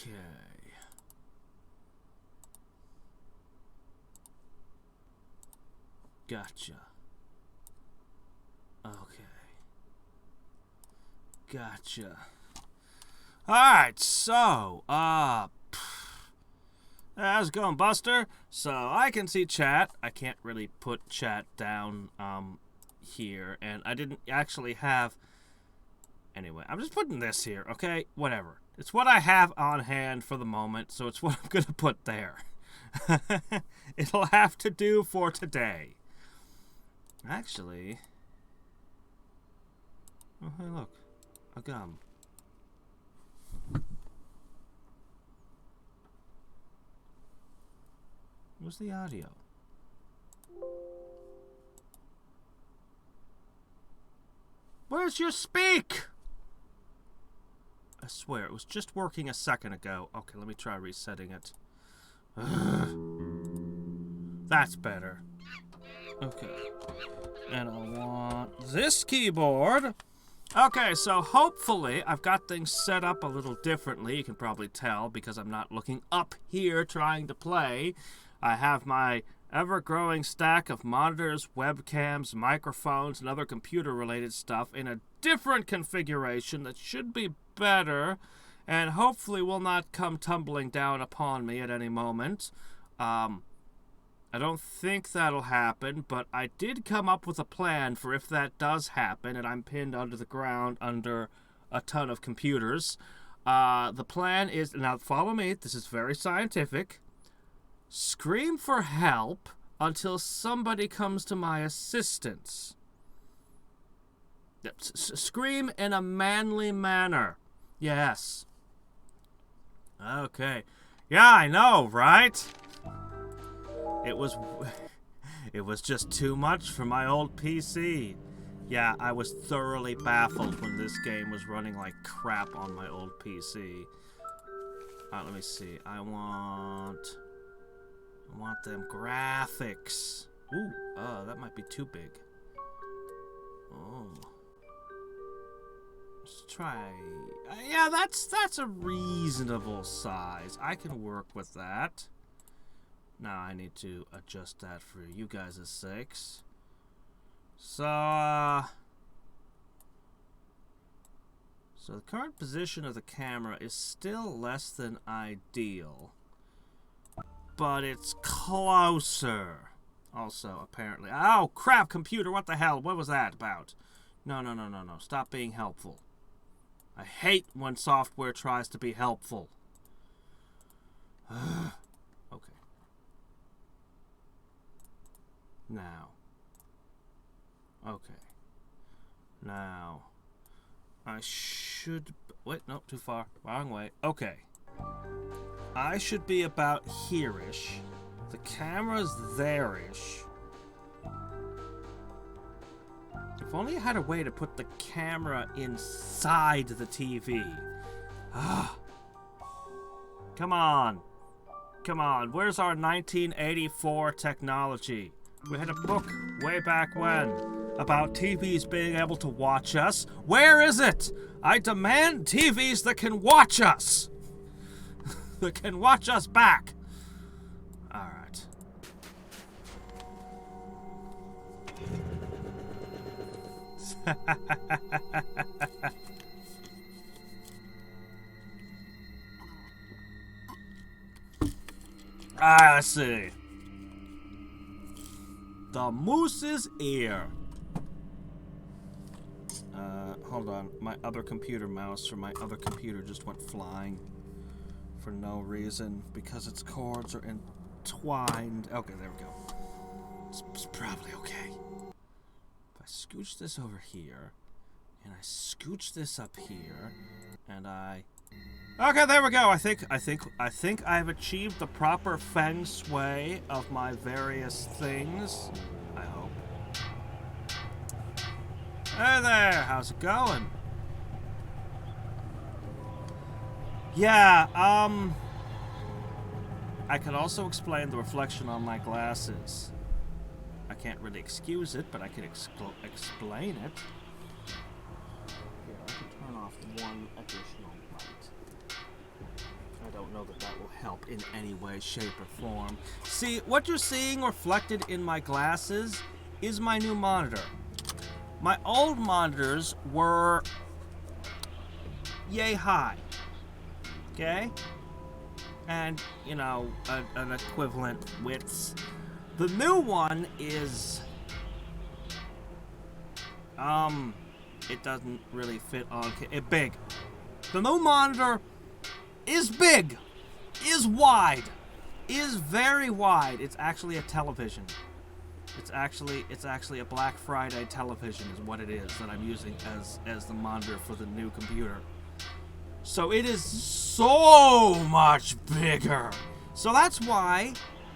Okay. Gotcha. Okay. Gotcha. Alright, so, how's it going, Buster? So, I can see chat. I can't really put chat down, here, and I didn't actually have... Anyway, I'm just putting this here, okay? Whatever. It's what I have on hand for the moment, so it's what I'm gonna put there. It'll have to do for today. Actually... Oh, hey, look. A gum. Where's the audio? Where's your speak? I swear, it was just working a second ago. Okay, let me try resetting it. That's better. Okay. And I want this keyboard. Okay, so hopefully I've got things set up a little differently. You can probably tell because I'm not looking up here trying to play. I have my ever-growing stack of monitors, webcams, microphones, and other computer-related stuff in a different configuration that should be better and hopefully will not come tumbling down upon me at any moment. I don't think that'll happen, but I did come up with a plan for if that does happen and I'm pinned under the ground under a ton of computers. The plan is, now follow me, this is very scientific. Scream for help until somebody comes to my assistance. Scream in a manly manner. Yes. Okay. Yeah, I know, right? It was just too much for my old PC. Yeah, I was thoroughly baffled when this game was running like crap on my old PC. Alright, let me see. I want them graphics. Ooh, that might be too big. Oh. Let's try... yeah, that's a reasonable size. I can work with that. Now I need to adjust that for you guys' sakes. So the current position of the camera is still less than ideal. But it's closer. Also, apparently. Oh, crap, computer, what the hell? What was that about? No. Stop being helpful. I hate when software tries to be helpful. Okay. Now. Okay. Now. I should... Wait, no, too far. Wrong way. Okay. I should be about here-ish. The camera's there-ish. If only I had a way to put the camera inside the TV. Ah. Come on. Come on. Where's our 1984 technology? We had a book way back when about TVs being able to watch us. Where is it? I demand TVs that can watch us. That can watch us back. All right. Let's see. The moose's ear. Hold on. My other computer mouse from my other computer just went flying for no reason because its cords are entwined. Okay, there we go. It's probably okay. If I scooch this over here, and I scooch this up here, and I... Okay, there we go. I think I've achieved the proper feng shui of my various things. I hope. Hey there, how's it going? Yeah, I could also explain the reflection on my glasses. I can't really excuse it, but I can explain it. Here, I can turn off one additional light. I don't don't know that that will help in any way, shape, or form. See, what you're seeing reflected in my glasses is my new monitor. My old monitors were yay high, okay? And, you know, an equivalent width. The new one is, it doesn't really fit on, big. The new monitor is big, is wide, is very wide. It's actually a television. It's actually a Black Friday television is what it is that I'm using as the monitor for the new computer. So it is so much bigger. So that's why,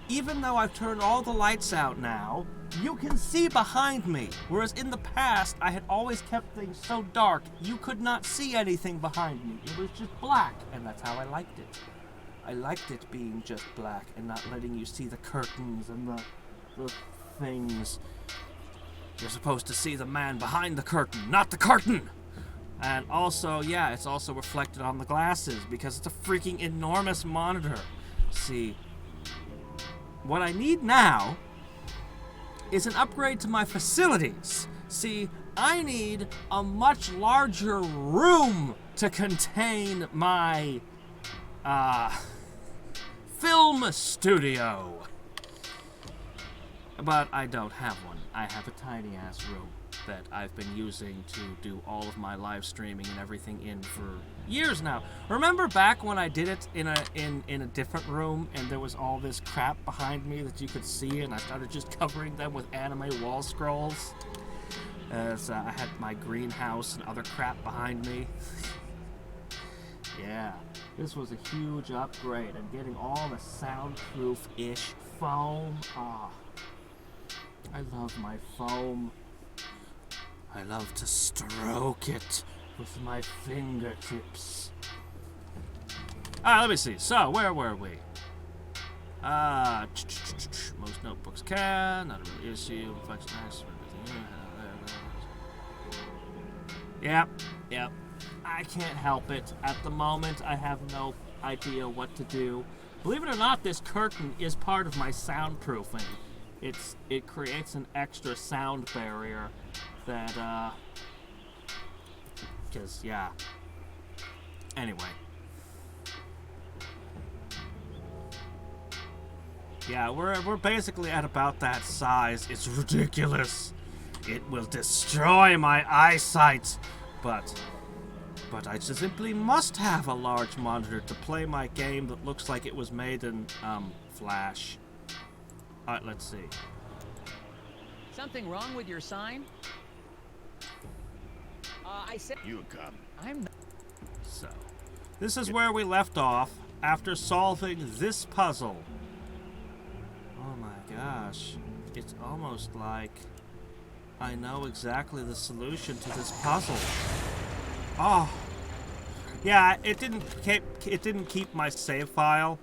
even though I've turned all the lights out now, you can see behind me. Whereas in the past, I had always kept things so dark, you could not see anything behind me. It was just black, and that's how I liked it. I liked it being just black and not letting you see the curtains and the things. You're supposed to see the man behind the curtain, not the curtain! And also, yeah, it's also reflected on the glasses because it's a freaking enormous monitor. See, what I need now is an upgrade to my facilities. See, I need a much larger room to contain my, film studio. But I don't have one. I have a tiny ass room that I've been using to do all of my live streaming and everything in for years now. Remember back when I did it in a different room and there was all this crap behind me that you could see, and I started just covering them with anime wall scrolls as I had my greenhouse and other crap behind me. Yeah, this was a huge upgrade. I'm getting all the soundproof-ish foam. Ah, I love my foam. I love to stroke it with my fingertips. Alright, let me see. So, where were we? Most notebooks can, not a real issue. Yep. I can't help it. At the moment, I have no idea what to do. Believe it or not, this curtain is part of my soundproofing. It creates an extra sound barrier that, because, yeah. Anyway. Yeah, we're basically at about that size. It's ridiculous. It will destroy my eyesight. But I just simply must have a large monitor to play my game that looks like it was made in, Flash. Alright, let's see. Something wrong with your sign? I said You come. I'm not. So, this is where we left off after solving this puzzle. Oh my gosh. It's almost like I know exactly the solution to this puzzle. Oh. Yeah, it didn't keep my save file.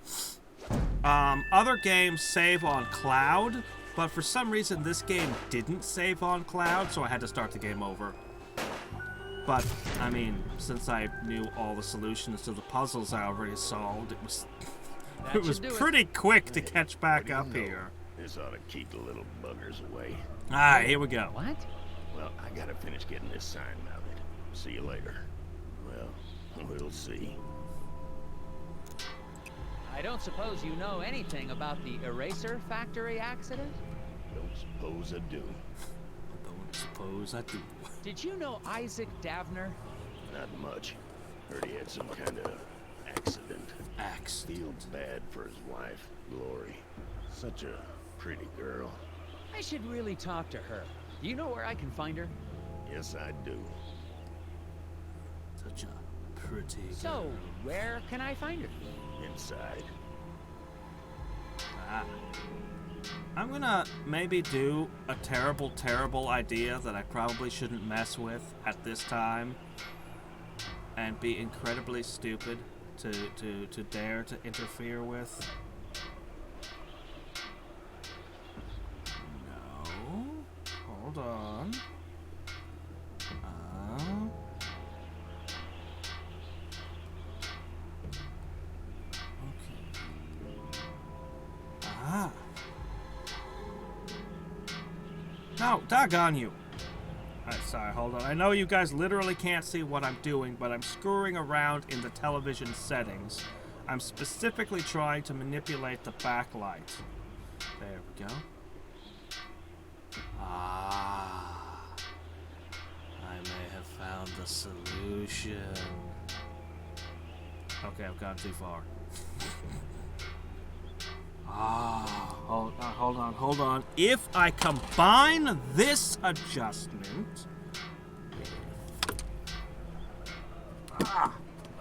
Other games save on cloud, but for some reason this game didn't save on cloud, so I had to start the game over. But, I mean, since I knew all the solutions to the puzzles I already solved, it was pretty quick to catch back up here. This ought to keep the little buggers away. Alright, here we go. What? Well, I gotta finish getting this sign mounted. See you later. Well, we'll see. I don't suppose you know anything about the eraser factory accident? Don't suppose I do. Don't suppose I do. Did you know Isaac Davner? Not much. Heard he had some kind of accident. Feels bad for his wife, Glory. Such a pretty girl. I should really talk to her. Do you know where I can find her? Yes, I do. Such a pretty girl. So, where can I find her? Inside. I'm gonna maybe do a terrible, terrible idea that I probably shouldn't mess with at this time, and be incredibly stupid to dare to interfere with. No. Hold on. Oh, doggone you. Alright, sorry, hold on. I know you guys literally can't see what I'm doing, but I'm screwing around in the television settings. I'm specifically trying to manipulate the backlight. There we go. Ah. I may have found the solution. Okay, I've gone too far. Hold on. If I combine this adjustment...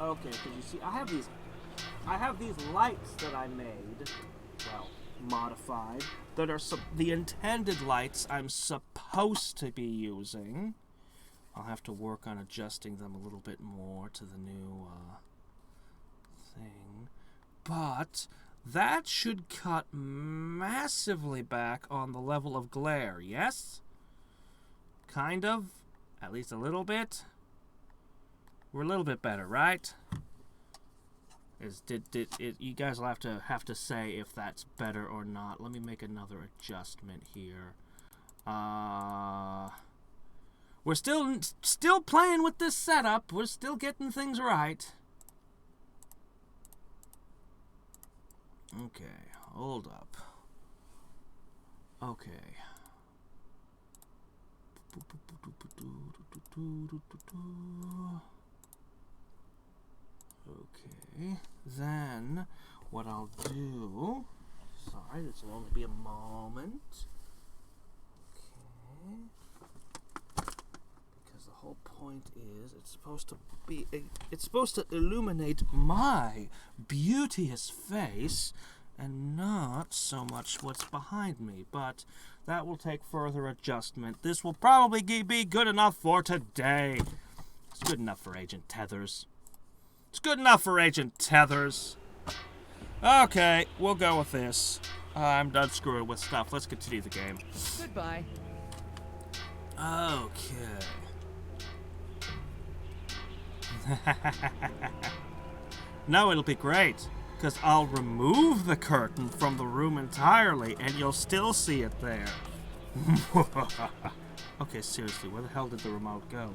Okay, because you see, I have these lights that I made, well, modified, that are the intended lights I'm supposed to be using. I'll have to work on adjusting them a little bit more to the new, thing. But... that should cut massively back on the level of glare, yes? Kind of? At least a little bit? We're a little bit better, right? You guys will have to say if that's better or not. Let me make another adjustment here. We're still playing with this setup. We're still getting things right. Okay, hold up. Okay. Okay, then what I'll do... Sorry, this will only be a moment. Okay. Because the whole point is it's supposed to illuminate my beauteous face and not so much what's behind me, but that will take further adjustment. This will probably be good enough for today. It's good enough for Agent Tethers. It's good enough for Agent Tethers. Okay, we'll go with this. I'm done screwing with stuff. Let's continue the game. Goodbye. Okay. No, it'll be great, because I'll remove the curtain from the room entirely, and you'll still see it there. Okay, seriously, where the hell did the remote go?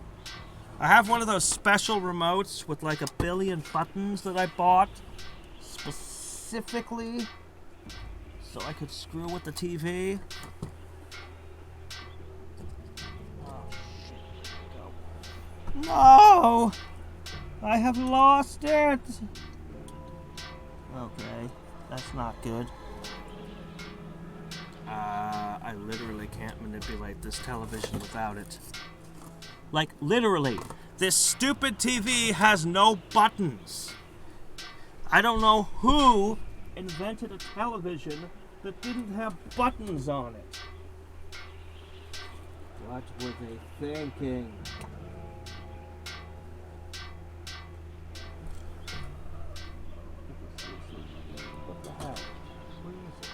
I have one of those special remotes with like 1 billion buttons that I bought specifically so I could screw with the TV. Oh, shit. Go. No! I have lost it! Okay, that's not good. I literally can't manipulate this television without it. Like, literally, this stupid TV has no buttons. I don't know who invented a television that didn't have buttons on it. What were they thinking? What the hell? What is it?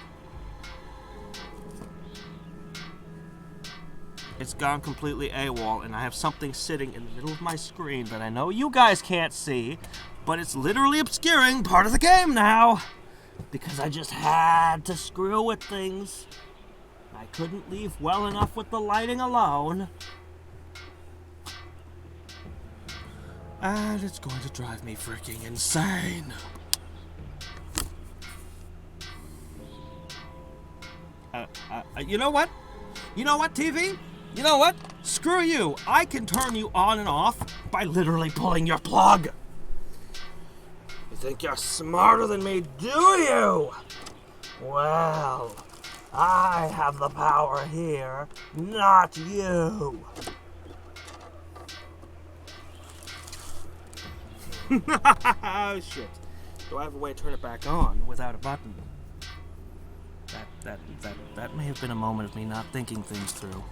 It's gone completely AWOL, and I have something sitting in the middle of my screen that I know you guys can't see, but it's literally obscuring part of the game now. Because I just had to screw with things. I couldn't leave well enough with the lighting alone. And it's going to drive me freaking insane. You know what? You know what, TV? You know what? Screw you. I can turn you on and off by literally pulling your plug. You think you're smarter than me, do you? Well, I have the power here, not you. Oh, shit. Do I have a way to turn it back on without a button? That may have been a moment of me not thinking things through.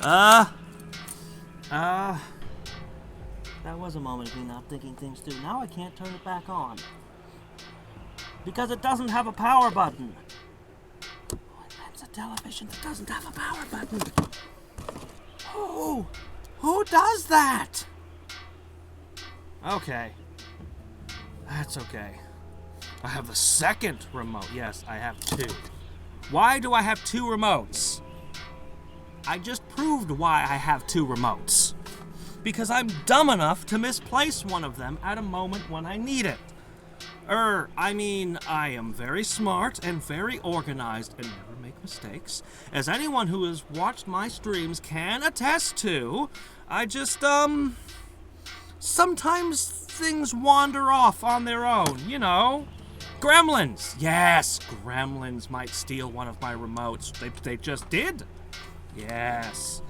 That was a moment of me not thinking things through. Now I can't turn it back on. Because it doesn't have a power button. That's a television that doesn't have a power button. Who does that? Okay. That's okay. I have the second remote. Yes, I have two. Why do I have two remotes? I just proved why I have 2 remotes. Because I'm dumb enough to misplace one of them at a moment when I need it. I mean, I am very smart and very organized and never make mistakes, as anyone who has watched my streams can attest to. I just, sometimes things wander off on their own, you know? Gremlins! Yes, gremlins might steal one of my remotes. They just did. Yes.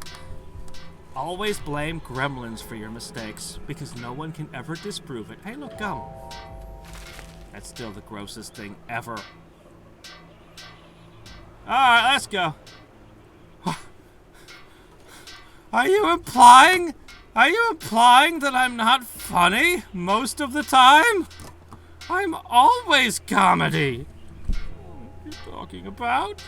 Always blame gremlins for your mistakes, because no one can ever disprove it. Hey, look, gum. That's still the grossest thing ever. Alright, let's go. Are you implying that I'm not funny most of the time? I'm always comedy. What are you talking about?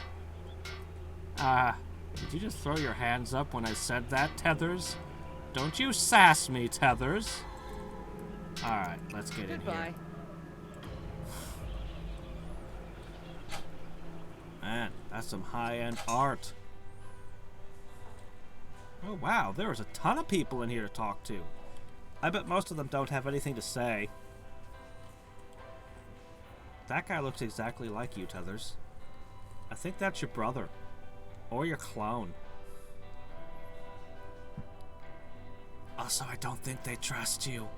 Did you just throw your hands up when I said that, Tethers? Don't you sass me, Tethers. Alright, let's get in here. Man, that's some high-end art. Oh wow, there is a ton of people in here to talk to. I bet most of them don't have anything to say. That guy looks exactly like you, Tethers. I think that's your brother. Or your clone. Also, I don't think they trust you.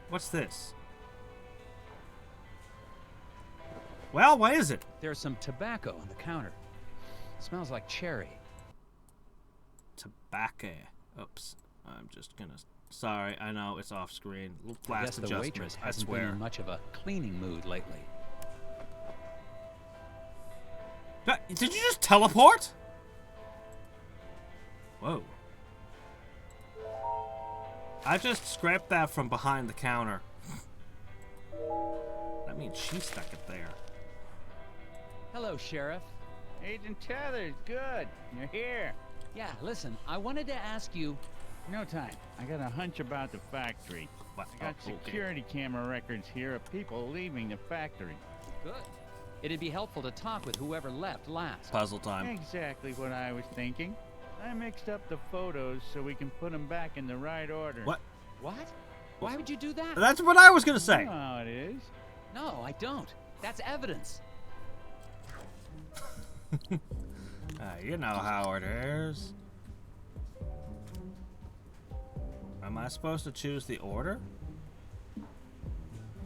What's this? Well, what is it? There's some tobacco on the counter. Smells like cherry. Tobacco. Oops. I'm just gonna... Sorry, I know, it's off screen. Little blast I guess the adjustment, waitress I hasn't been swear. in much of a cleaning mood lately. Did you just teleport? Whoa. I just scraped that from behind the counter. That means she stuck it there. Hello, Sheriff. Agent Tethers, good. You're here. Yeah, listen, I wanted to ask you... No time. I got a hunch about the factory. What? I got Oh, okay. security camera records here of people leaving the factory. Good. It'd be helpful to talk with whoever left last. Puzzle time. Exactly what I was thinking. I mixed up the photos so we can put them back in the right order. What? What? Why would you do that? That's what I was gonna say. You know how it is. No, I don't. That's evidence. You know how it is. Am I supposed to choose the order?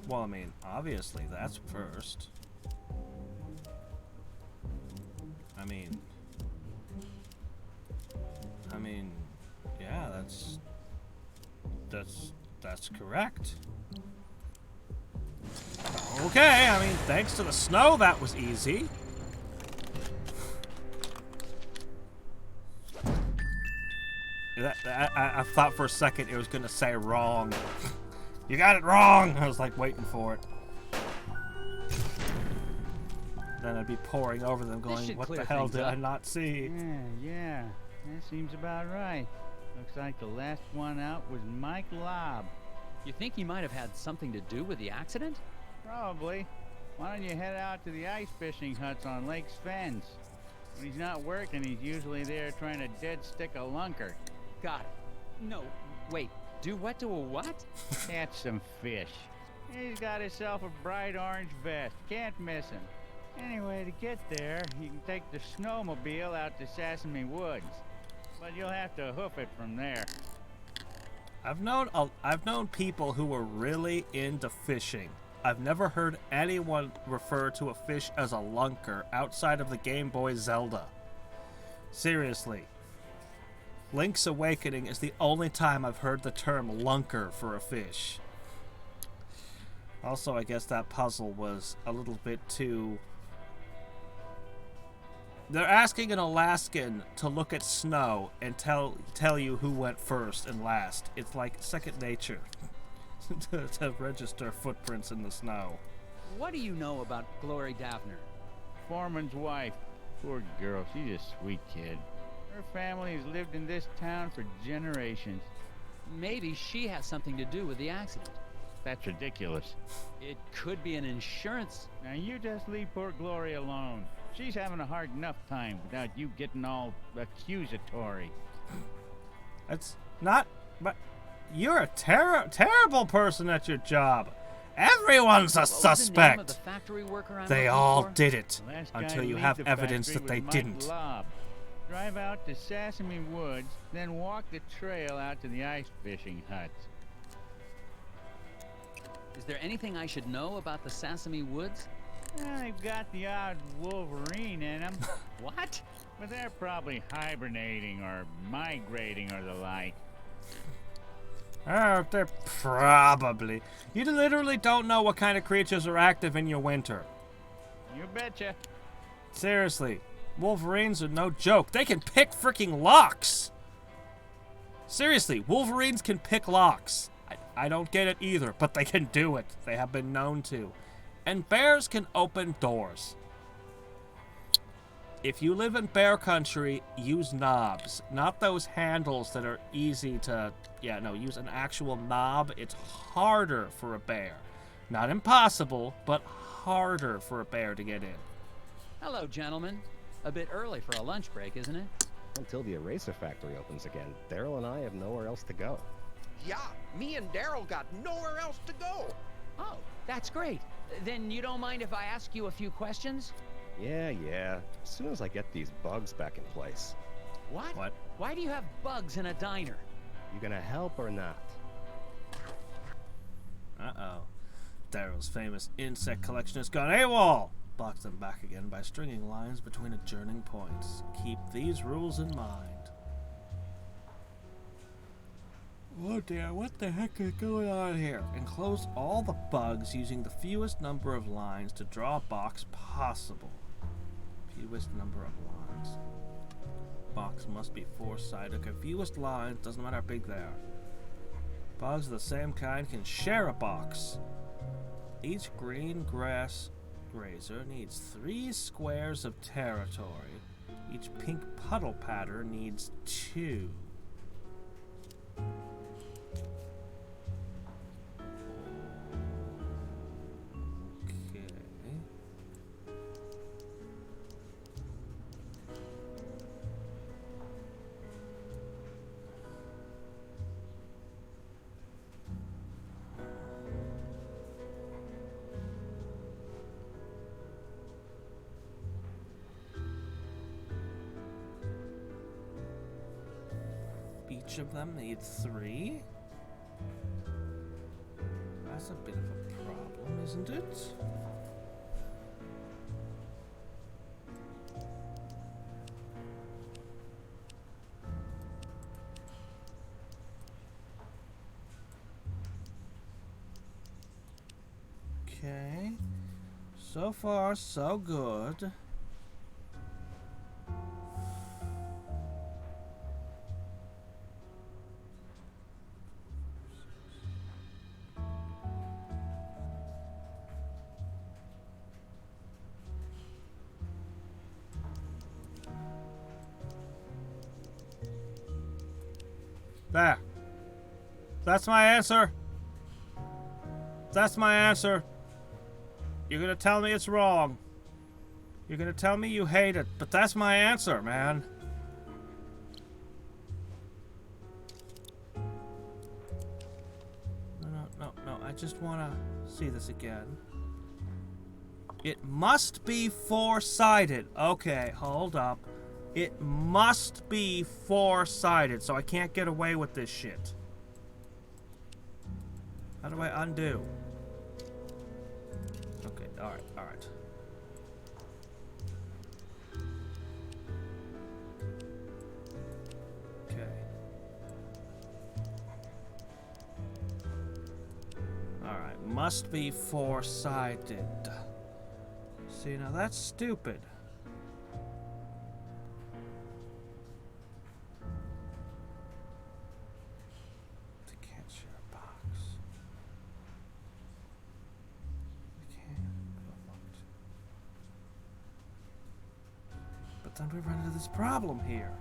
Well, I mean, obviously that's first. I mean, yeah, that's correct. Okay, I mean, thanks to the snow, that was easy. I thought for a second it was gonna say wrong. You got it wrong! I was like waiting for it. Then I'd be poring over them going, what the hell did I not see? Yeah, that seems about right. Looks like the last one out was Mike Lobb. You think he might have had something to do with the accident? Probably. Why don't you head out to the ice fishing huts on Lake's Fens? When he's not working, he's usually there trying to dead stick a lunker. Got it. No, wait. Do what to a what? Catch some fish. He's got himself a bright orange vest. Can't miss him. Anyway, to get there, you can take the snowmobile out to Sesame Woods. But you'll have to hoof it from there. I've known people who were really into fishing. I've never heard anyone refer to a fish as a lunker outside of the Game Boy Zelda. Seriously. Link's Awakening is the only time I've heard the term lunker for a fish. Also, I guess that puzzle was a little bit too... They're asking an Alaskan to look at snow and tell you who went first and last. It's like second nature to register footprints in the snow. What do you know about Glory Daffner? Foreman's wife. Poor girl, she's a sweet kid. Her family has lived in this town for generations. Maybe she has something to do with the accident. That's ridiculous. It could be an insurance... Now you just leave poor Glory alone. She's having a hard enough time without you getting all accusatory. That's not... But you're a terrible person at your job. Everyone's a What was the name of suspect. the factory worker I'm They looking all for? did it The last guy until to you leave have the evidence factory that they was Mike didn't. Lobb. Drive out to Sesame Woods, then walk the trail out to the ice fishing huts. Is there anything I should know about the Sesame Woods? They've got the odd Wolverine in them, What? but they're probably hibernating or migrating or the like. Oh, they're probably. You literally don't know what kind of creatures are active in your winter. You betcha. Seriously, Wolverines are no joke. They can pick freaking locks. Seriously, Wolverines can pick locks. I don't get it either, but they can do it. They have been known to. And bears can open doors. If you live in bear country, use knobs. Not those handles that are easy to... Yeah, no, use an actual knob. It's harder for a bear. Not impossible, but harder for a bear to get in. Hello, gentlemen. A bit early for a lunch break, isn't it? Until the eraser factory opens again, Daryl and I have nowhere else to go. Yeah, me and Daryl got nowhere else to go. Oh, that's great. Then you don't mind if I ask you a few questions? Yeah, as soon as I get these bugs back in place. What? Why do you have bugs in a diner? You gonna help or not? Uh-oh. Daryl's famous insect collection has gone AWOL! Blocks them back again by stringing lines between adjoining points. Keep these rules in mind. Oh dear, what the heck is going on here? Enclose all the bugs using the fewest number of lines to draw a box possible. Fewest number of lines. Box must be four-sided. Okay, fewest lines, doesn't matter how big they are. Bugs of the same kind can share a box. Each green grass grazer needs 3 squares of territory. Each pink puddle pattern needs 2. Each of them needs 3. That's a bit of a problem, isn't it? Okay. So far, so good. There. That's my answer. That's my answer. You're gonna tell me it's wrong. You're gonna tell me you hate it, but that's my answer, man. No. I just wanna see this again. It must be four-sided. Okay, hold up. It must be four-sided, so I can't get away with this shit. How do I undo? Okay, alright. Okay. Alright, must be four-sided. See, now that's stupid. Then we run into this problem here.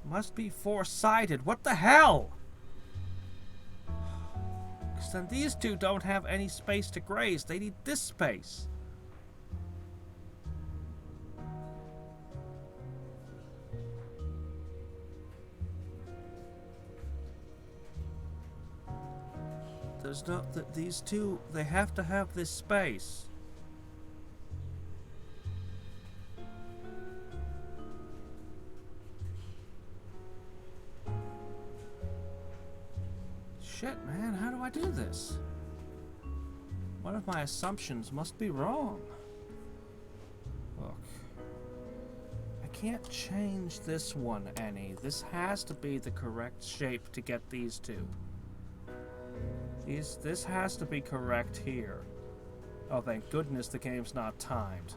Must be four-sided. What the hell? Because then these two don't have any space to graze. They need this space. There's no... these two, they have to have this space. Shit, man, how do I do this? One of my assumptions must be wrong. Look. I can't change this one any. This has to be the correct shape to get these two. This has to be correct here. Oh, thank goodness the game's not timed.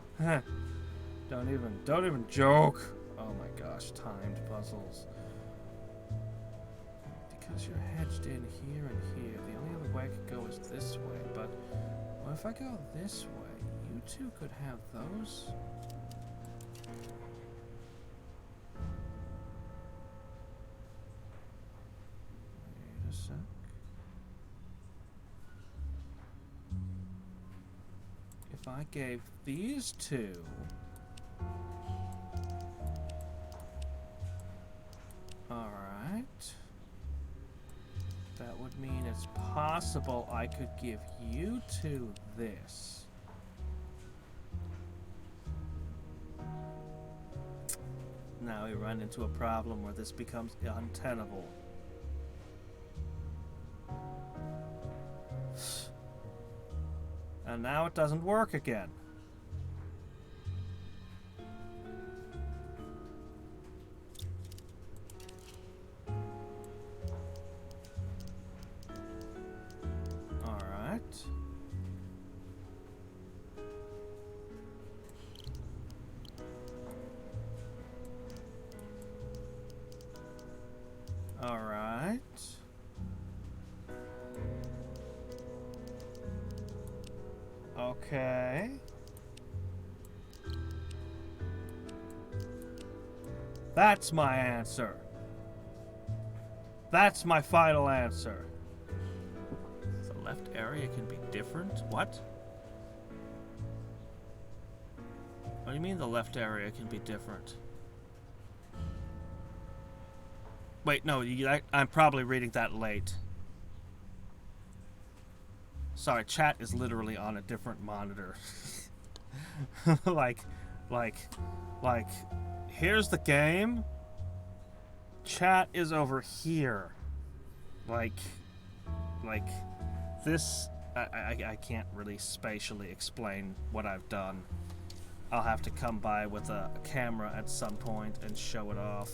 Don't even joke. Oh my gosh, timed puzzles. Because you're hedged in here and here, the only other way I could go is this way, but well, if I go this way, you two could have those. Wait a sec. If I gave these two alright. That would mean it's possible I could give you two this. Now we run into a problem where this becomes untenable. And now it doesn't work again. Alright. Okay. That's my answer. That's my final answer. The left area can be different? What? What do you mean the left area can be different? Wait, no, I'm probably reading that late. Sorry, chat is literally on a different monitor. like, here's the game. Chat is over here. Like this. I can't really spatially explain what I've done. I'll have to come by with a camera at some point and show it off.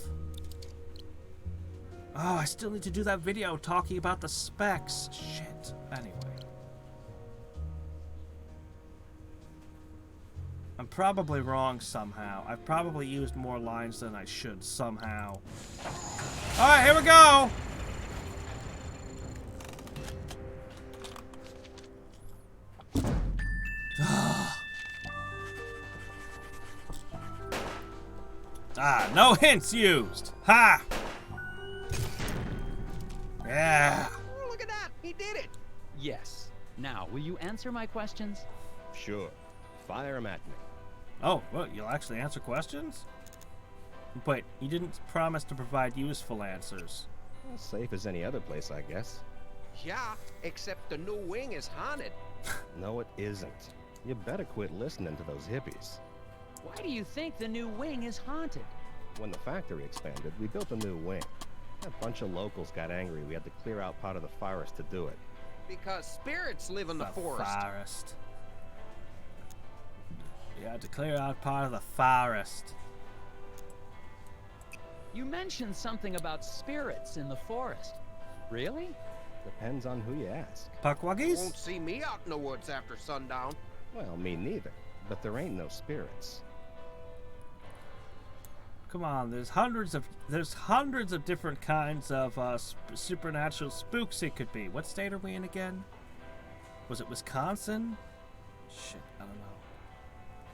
Oh, I still need to do that video talking about the specs. Shit. Anyway. I'm probably wrong somehow. I've probably used more lines than I should somehow. Alright, here we go! No hints used! Ha! Yeah! Oh, look at that! He did it! Yes. Now, will you answer my questions? Sure. Fire 'em at me. Oh, well, you'll actually answer questions? But you didn't promise to provide useful answers. As safe as any other place, I guess. Yeah, except the new wing is haunted. No, it isn't. You better quit listening to those hippies. Why do you think the new wing is haunted? When the factory expanded, we built a new wing. A bunch of locals got angry. We had to clear out part of the forest to do it. Because spirits live in the forest. You had to clear out part of the forest. You mentioned something about spirits in the forest. Really? Depends on who you ask. Puckwuggies? Won't see me out in the woods after sundown. Well, me neither. But there ain't no spirits. Come on, there's hundreds of different kinds of supernatural spooks it could be. What state are we in again? Was it Wisconsin? Shit, I don't know.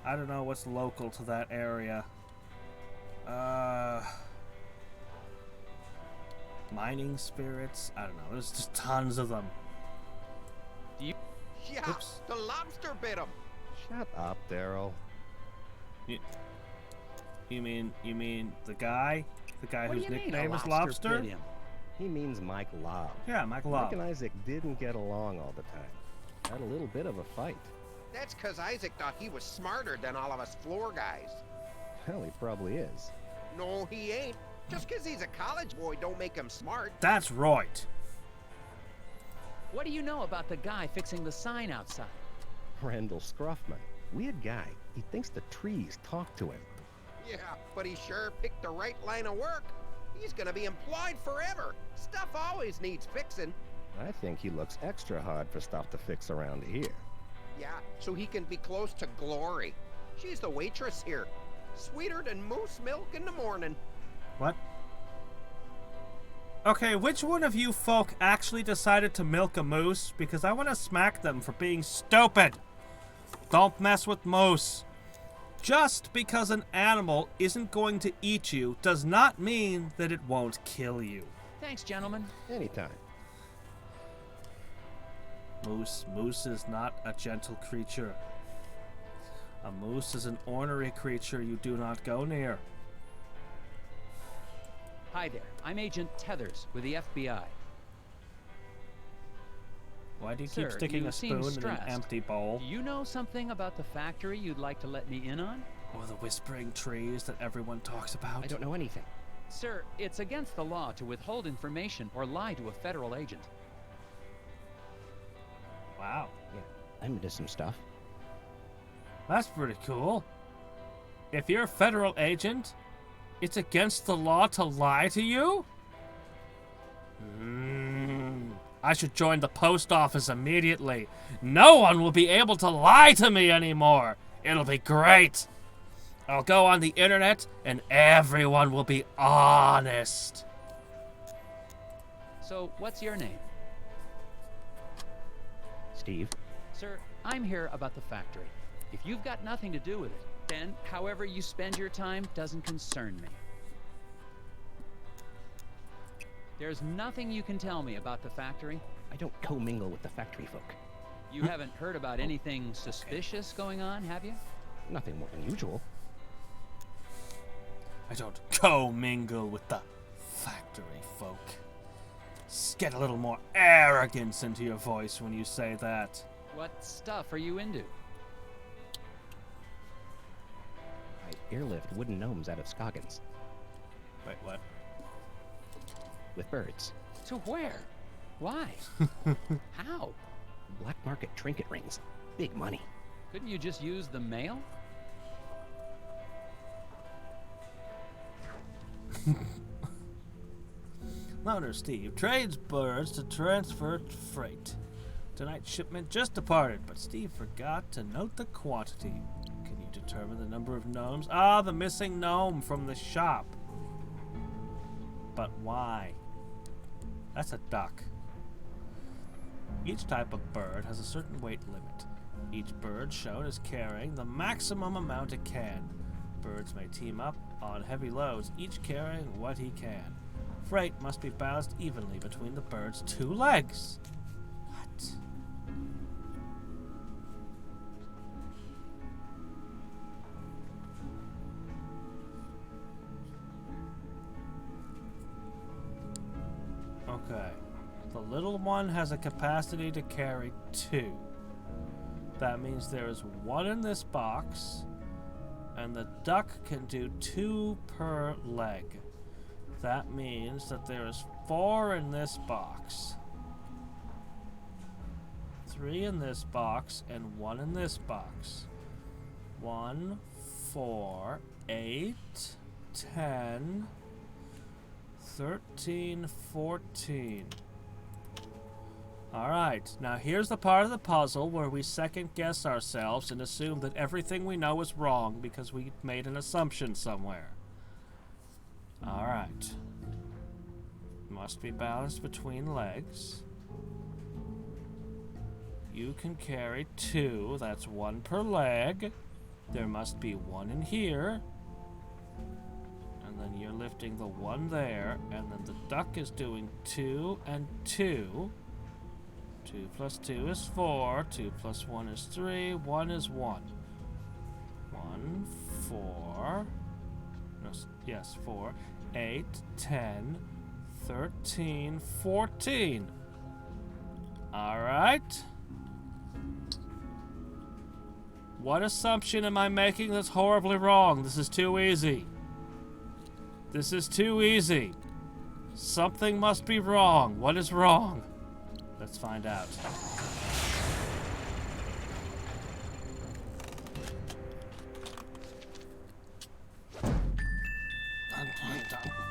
I don't know what's local to that area. Mining spirits? I don't know. There's just tons of them. Yeah, Oops. the lobster bit him. Shut up, Daryl. You mean the guy? The guy What do whose you mean, nickname a is lobster Lobster? bit him? He means Mike Lobb. Yeah, Mike Mike Lobb. and Isaac didn't get along all the time. Had a little bit of a fight. That's because Isaac thought he was smarter than all of us floor guys. Hell, he probably is. No, he ain't. Just because he's a college boy don't make him smart. That's right. What do you know about the guy fixing the sign outside? Randall Scruffman. Weird guy. He thinks the trees talk to him. Yeah, but he sure picked the right line of work. He's gonna be employed forever. Stuff always needs fixing. I think he looks extra hard for stuff to fix around here. Yeah, so he can be close to Glory. She's the waitress here. Sweeter than moose milk in the morning. What? Okay, which one of you folk actually decided to milk a moose? Because I want to smack them for being stupid. Don't mess with moose. Just because an animal isn't going to eat you does not mean that it won't kill you. Thanks, gentlemen. Anytime. Moose is not a gentle creature. A moose is an ornery creature you do not go near. Hi there. I'm Agent Tethers with the FBI. Why do you Sir, keep sticking you a seem spoon in an stressed. empty bowl? Do you know something about the factory you'd like to let me in on? Or the whispering trees that everyone talks about? I don't know anything. Sir, it's against the law to withhold information or lie to a federal agent. Wow. Yeah, I'm into some stuff. That's pretty cool. If you're a federal agent, it's against the law to lie to you? I should join the post office immediately. No one will be able to lie to me anymore. It'll be great. I'll go on the internet and everyone will be honest. So, what's your name? Steve? Sir, I'm here about the factory. If you've got nothing to do with it, then however you spend your time doesn't concern me. There's nothing you can tell me about the factory. I don't commingle with the factory folk. You haven't heard about anything suspicious going on, have you? Nothing more unusual. I don't co-mingle with the factory folk. Get a little more arrogance into your voice when you say that. What stuff are you into? I airlift wooden gnomes out of Scoggins. Wait, what? With birds. To where? Why? How? Black market trinket rings. Big money. Couldn't you just use the mail? Loader Steve trades birds to transfer freight. Tonight's shipment just departed, but Steve forgot to note the quantity. Can you determine the number of gnomes? Ah, the missing gnome from the shop. But why? That's a duck. Each type of bird has a certain weight limit. Each bird shown is carrying the maximum amount it can. Birds may team up on heavy loads, each carrying what he can. Freight must be balanced evenly between the bird's two legs. What? Okay. The little one has a capacity to carry 2. That means there is 1 in this box, and the duck can do 2 per leg. That means that there is 4 in this box, 3 in this box, and 1 in this box. 1, 4, 8, 10, 13, 14. Alright, now here's the part of the puzzle where we second guess ourselves and assume that everything we know is wrong because we made an assumption somewhere. Alright. Must be balanced between legs. You can carry 2, that's 1 per leg. There must be 1 in here. And then you're lifting the 1 there, and then the duck is doing 2 and 2. 2 plus 2 is 4, 2 plus 1 is 3, 1 is 1. 1, 4, no, yes, 4, 8, 10, 13, 14. All right. What assumption am I making that's horribly wrong? This is too easy. This is too easy. Something must be wrong. What is wrong? Let's find out.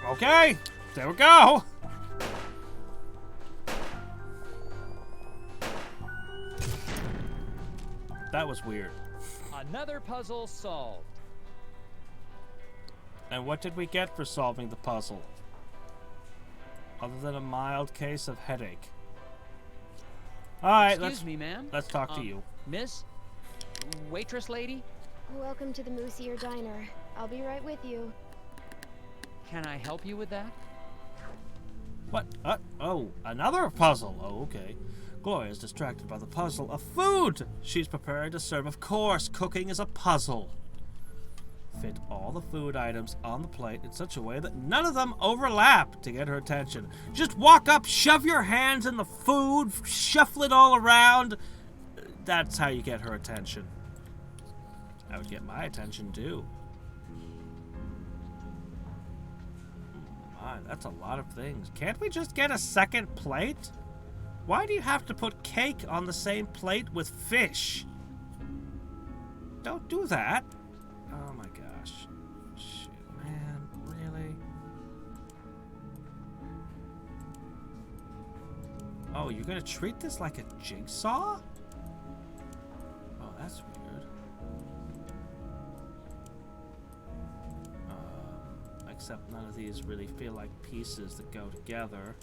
Okay, there we go. That was weird. Another puzzle solved. And what did we get for solving the puzzle? Other than a mild case of headache. Alright, Excuse me, ma'am. let's talk to you. Miss? Waitress lady? Welcome to the Moosier Diner. I'll be right with you. Can I help you with that? What? Oh, another puzzle. Oh, okay. Gloria is distracted by the puzzle of food she's preparing to serve. Of course, cooking is a puzzle. Fit all the food items on the plate in such a way that none of them overlap to get her attention. Just walk up, shove your hands in the food, shuffle it all around. That's how you get her attention. That would get my attention too. My, that's a lot of things. Can't we just get a second plate? Why do you have to put cake on the same plate with fish? Don't do that. Oh my gosh. Shit, man. Really? Oh, you're gonna treat this like a jigsaw? Oh, that's weird. Except none of these really feel like pieces that go together.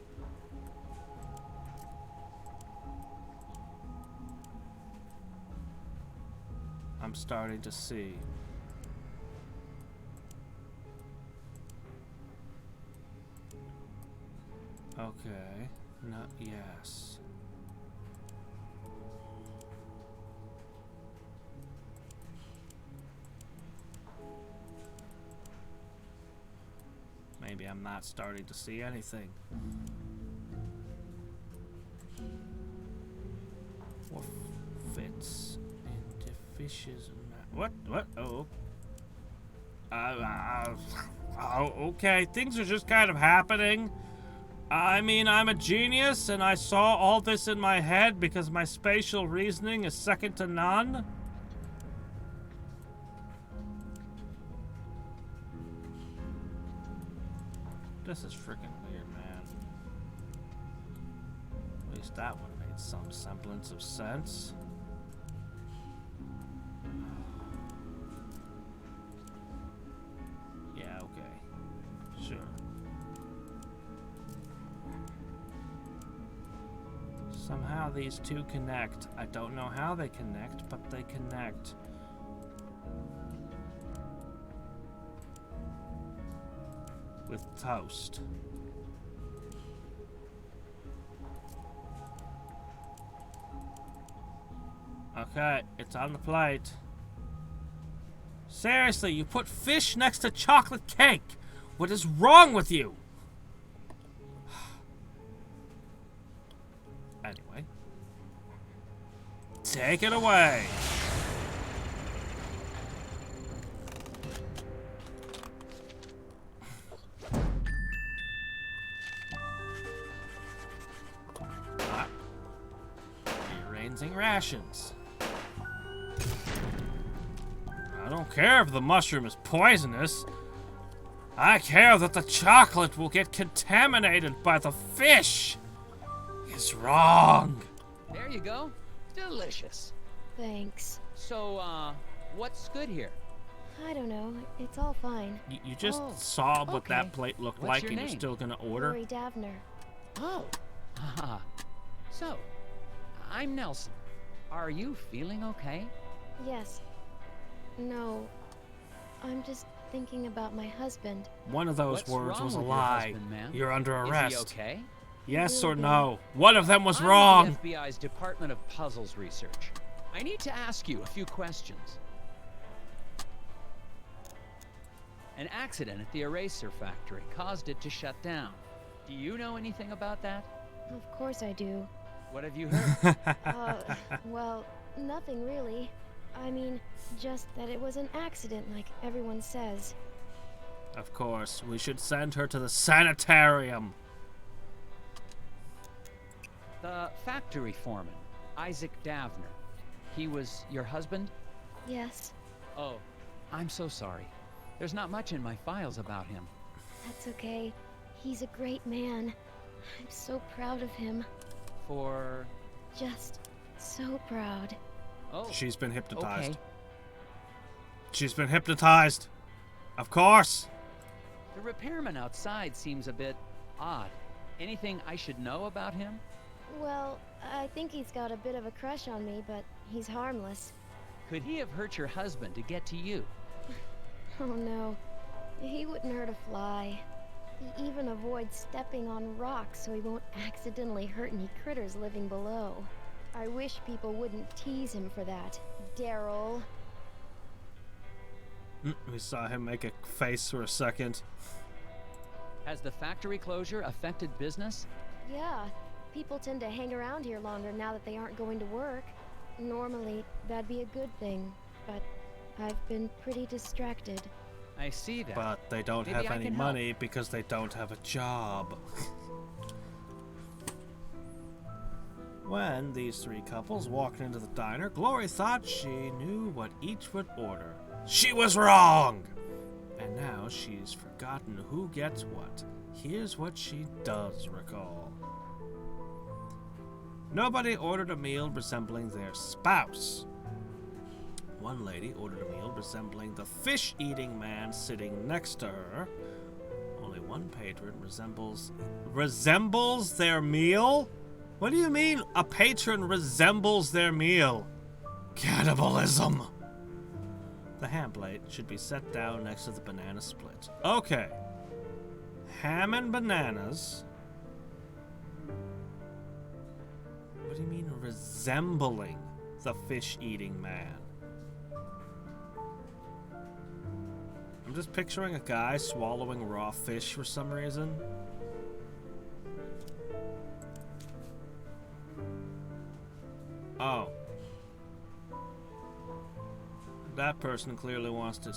I'm starting to see. Okay. Not yes. Maybe I'm not starting to see anything. What fits into fishes and what? Oh. Okay. Things are just kind of happening. I mean, I'm a genius, and I saw all this in my head because my spatial reasoning is second to none. This is freaking weird, man. At least that one made some semblance of sense. Yeah, okay. Sure. Somehow these two connect. I don't know how they connect, but they connect. With toast. Okay, it's on the plate. Seriously, you put fish next to chocolate cake. What is wrong with you? Anyway. Take it away. Rearranging rations. I don't care if the mushroom is poisonous. I care that the chocolate will get contaminated by the fish. It's wrong. There you go. Delicious. Thanks. So, what's good here? I don't know. It's all fine. You just Oh, saw what okay. that plate looked What's like your and you're name? still gonna order? Lori Davner. Oh. So, I'm Nelson. Are you feeling okay? Yes. No. I'm just thinking about my husband. One of those What's words wrong was a with your lie. husband, ma'am? You're under Is arrest. he okay? Yes Will or be. no? One of them was I'm wrong. with the FBI's Department of Puzzles Research. I need to ask you a few questions. An accident at the eraser factory caused it to shut down. Do you know anything about that? Of course I do. What have you heard? Well, nothing really. I mean, just that it was an accident like everyone says. Of course, we should send her to the sanitarium. The factory foreman, Isaac Davner. He was your husband? Yes, Oh, I'm so sorry. There's not much in my files about him. that's okay. He's a great man. I'm so proud of him. For... Just so proud. Oh, She's been hypnotized. okay. She's been hypnotized. Of course. The repairman outside seems a bit odd. Anything I should know about him? Well, I think he's got a bit of a crush on me, but he's harmless. Could he have hurt your husband to get to you? Oh no, he wouldn't hurt a fly. He even avoids stepping on rocks so he won't accidentally hurt any critters living below. I wish people wouldn't tease him for that, Daryl. We saw him make a face for a second. Has the factory closure affected business? Yeah, people tend to hang around here longer now that they aren't going to work. Normally, that'd be a good thing, but I've been pretty distracted. I see that. But they don't Maybe have I any can money because they don't have a job. When these three couples walked into the diner, Glory thought she knew what each would order. She was wrong! And now she's forgotten who gets what. Here's what she does recall. Nobody ordered a meal resembling their spouse. One lady ordered a meal resembling the fish-eating man sitting next to her. Only one patron resembles their meal? What do you mean a patron resembles their meal? Cannibalism! The ham plate should be set down next to the banana split. Okay. Ham and bananas. What do you mean resembling the fish-eating man? I'm just picturing a guy swallowing raw fish for some reason. Oh. That person clearly wants to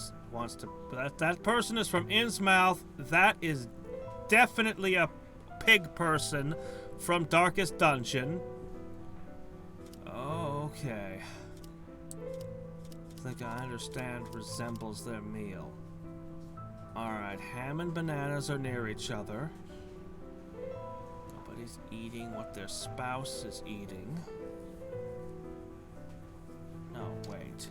that person is from Innsmouth. That is definitely a pig person from Darkest Dungeon. Okay. I think I understand resembles their meal. Alright, ham and bananas are near each other. Nobody's eating what their spouse is eating. Oh, wait.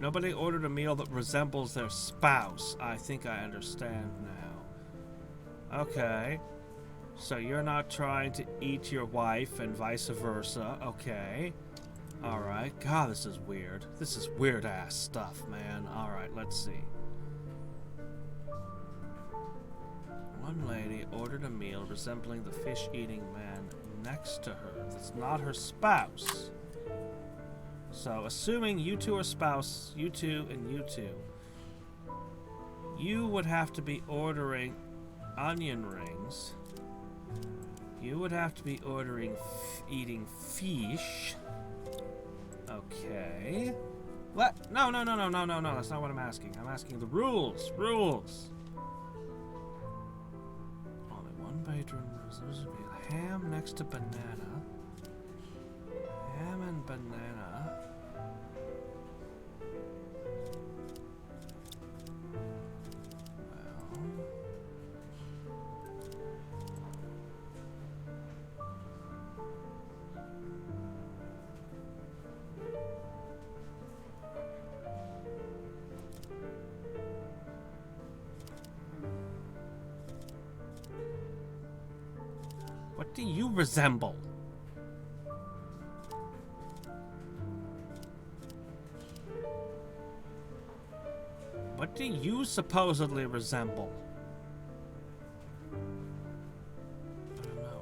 Nobody ordered a meal that resembles their spouse. I think I understand now. Okay. So you're not trying to eat your wife and vice versa. Okay. Alright. God, this is weird. This is weird-ass stuff, man. Alright, let's see. One lady ordered a meal resembling the fish-eating man next to her. That's not her spouse. So, assuming you two are spouse, you two and you two, you would have to be ordering onion rings. You would have to be ordering eating fish. Okay. What? No. That's not what I'm asking. I'm asking the rules. Rules. Only one patron. There's a ham next to banana. Ham and banana. Well. What do you resemble? What do you supposedly resemble? I don't know.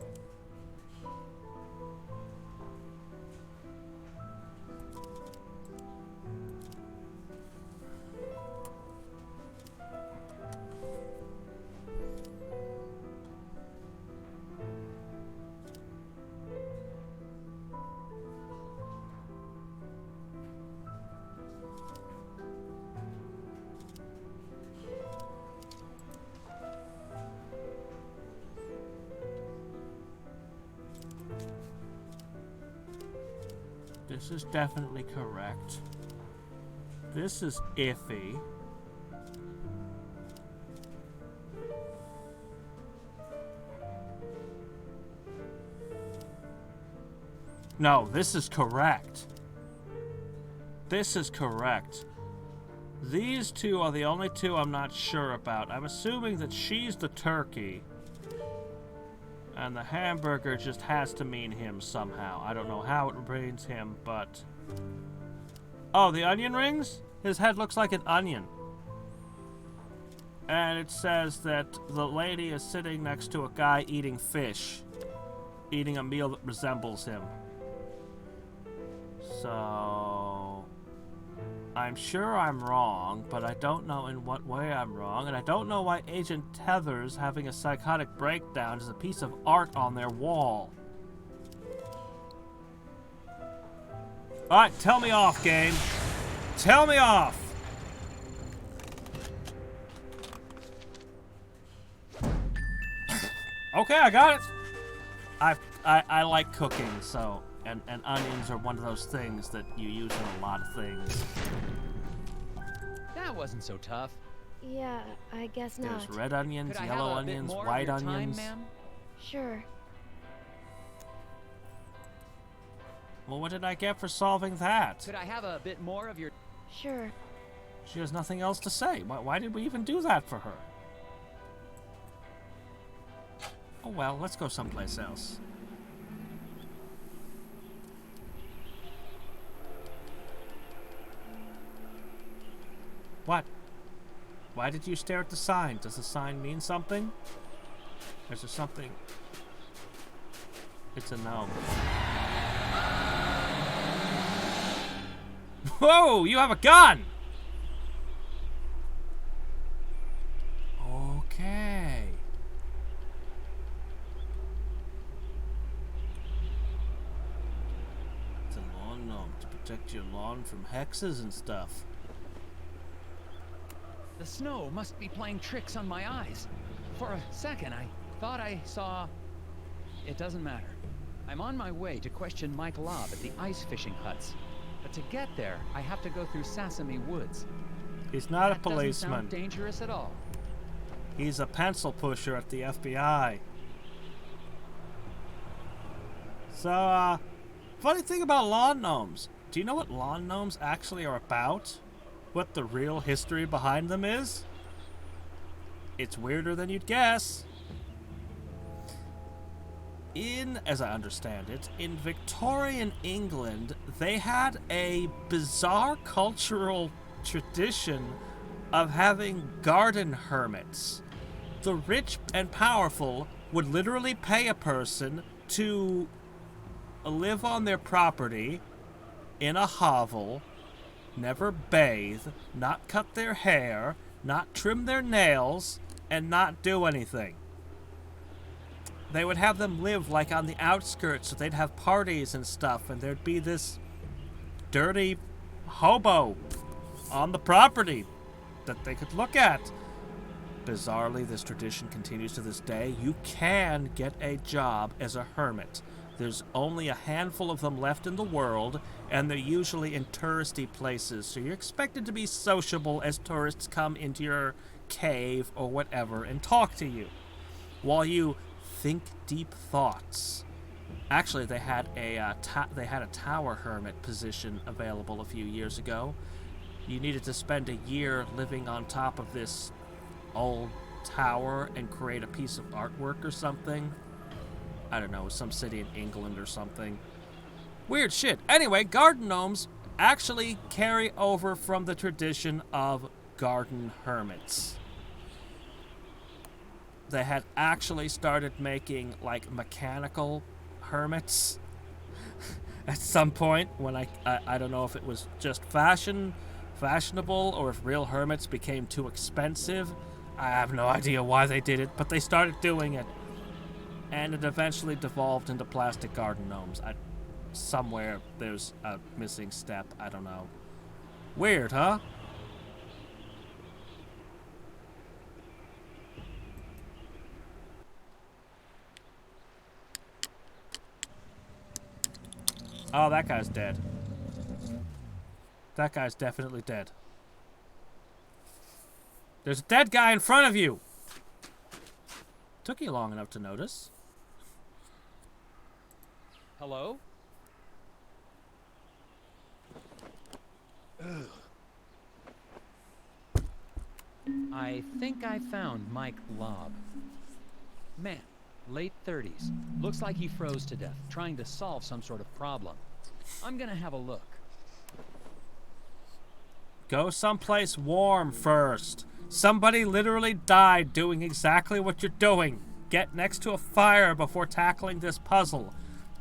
This is definitely correct. This is iffy. No, this is correct. This is correct. These two are the only two I'm not sure about. I'm assuming that she's the turkey. And the hamburger just has to mean him somehow. I don't know how it means him, but... Oh, the onion rings? His head looks like an onion. And it says that the lady is sitting next to a guy eating fish. Eating a meal that resembles him. So... I'm sure I'm wrong, but I don't know in what way I'm wrong, and I don't know why Agent Tethers having a psychotic breakdown is a piece of art on their wall. Alright, tell me off, game. Tell me off! Okay, I got it! I like cooking, so... And onions are one of those things that you use in a lot of things. That wasn't so tough. Yeah, I guess not. There's red onions, Could I yellow have a bit onions, more of white your time, onions. ma'am? Sure. Well, what did I get for solving that? Could I have a bit more of your... Sure. She has nothing else to say. Why did we even do that for her? Oh well, let's go someplace else. What? Why did you stare at the sign? Does the sign mean something? Is there something? It's a gnome. Whoa! You have a gun! Okay. It's a lawn gnome to protect your lawn from hexes and stuff. The snow must be playing tricks on my eyes. For a second, I thought I saw... It doesn't matter. I'm on my way to question Mike Lobb at the ice fishing huts. But to get there, I have to go through Sasami Woods. He's not a That doesn't policeman. sound dangerous at all. He's a pencil pusher at the FBI. So, funny thing about lawn gnomes. Do you know what lawn gnomes actually are about? What the real history behind them is? It's weirder than you'd guess. As I understand it, in Victorian England, they had a bizarre cultural tradition of having garden hermits. The rich and powerful would literally pay a person to live on their property in a hovel, never bathe, not cut their hair, not trim their nails, and not do anything. They would have them live like on the outskirts, so they'd have parties and stuff, and there'd be this dirty hobo on the property that they could look at. Bizarrely, this tradition continues to this day. You can get a job as a hermit. There's only a handful of them left in the world, and they're usually in touristy places, so you're expected to be sociable as tourists come into your cave or whatever and talk to you while you think deep thoughts. Actually, they had a tower hermit position available a few years ago. You needed to spend a year living on top of this old tower and create a piece of artwork or something. I don't know, some city in England or something. Weird shit. Anyway, garden gnomes actually carry over from the tradition of garden hermits. They had actually started making, like, mechanical hermits at some point when I don't know if it was just fashionable or if real hermits became too expensive. I have no idea why they did it, but they started doing it. And it eventually devolved into plastic garden gnomes. Somewhere there's a missing step. I don't know. Weird, huh? Oh, that guy's dead. That guy's definitely dead. There's a dead guy in front of you! Took you long enough to notice. Hello? I think I found Mike Lobb. Man, late 30s. Looks like he froze to death, trying to solve some sort of problem. I'm gonna have a look. Go someplace warm first. Somebody literally died doing exactly what you're doing. Get next to a fire before tackling this puzzle.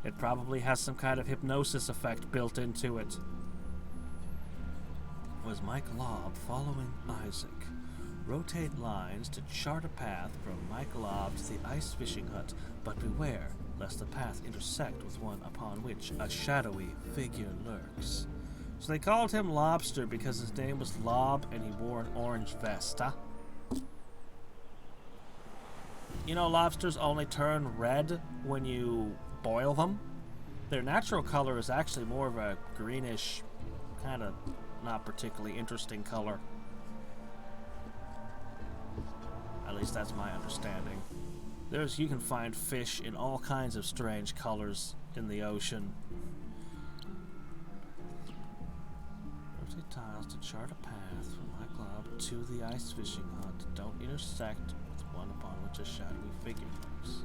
It probably has some kind of hypnosis effect built into it. Was Mike Lobb following Isaac? Rotate lines to chart a path from Mike Lobb to the ice fishing hut, but beware lest the path intersect with one upon which a shadowy figure lurks. So they called him Lobster because his name was Lob and he wore an orange vest, huh? You know, lobsters only turn red when you boil them. Their natural color is actually more of a greenish, kind of not particularly interesting color. At least that's my understanding. You can find fish in all kinds of strange colors in the ocean. Rotate tiles to chart a path from my club to the ice fishing hut. Don't intersect with one upon which a shadowy figure lurks.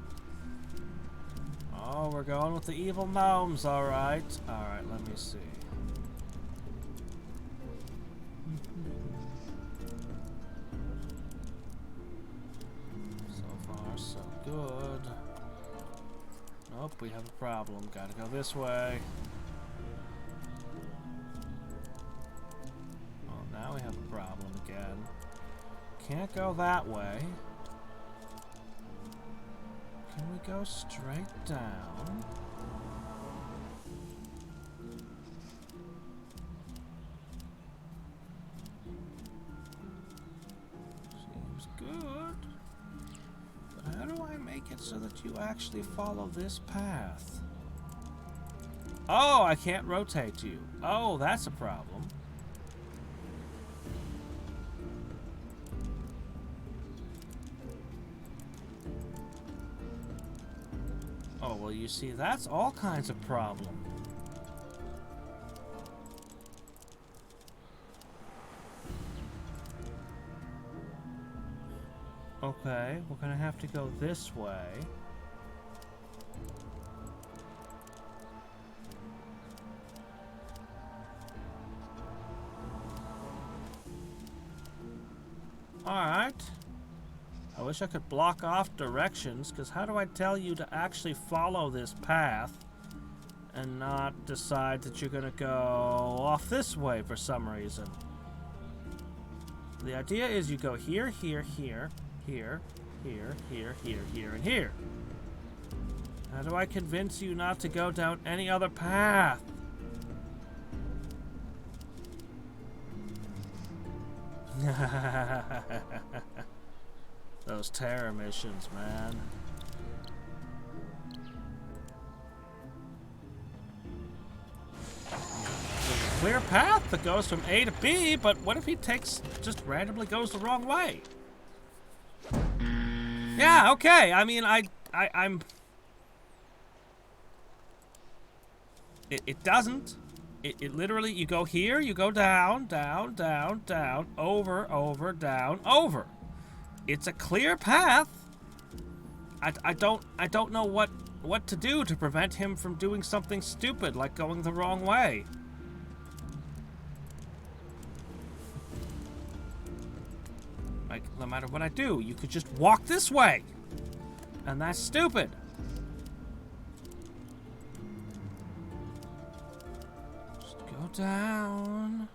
Oh, we're going with the evil gnomes, alright. Alright, let me see. So far, so good. Nope, we have a problem. Gotta go this way. Oh, now we have a problem again. Can't go that way. Can we go straight down? Seems good. But how do I make it so that you actually follow this path? Oh, I can't rotate you. Oh, that's a problem. Oh, well, you see, that's all kinds of problem. Okay, we're gonna have to go this way. Alright. I wish I could block off directions, because how do I tell you to actually follow this path and not decide that you're going to go off this way for some reason? The idea is you go here, here, here, here, here, here, here, here, and here. How do I convince you not to go down any other path? Those terror missions, man. There's a clear path that goes from A to B, but what if he just randomly goes the wrong way? Yeah, okay. I mean, I'm... It doesn't. It literally, you go here, you go down, down, down, down, over, over, down, over. It's a clear path. I don't know what to do to prevent him from doing something stupid like going the wrong way. Like, no matter what I do, you could just walk this way. And that's stupid. Just go down.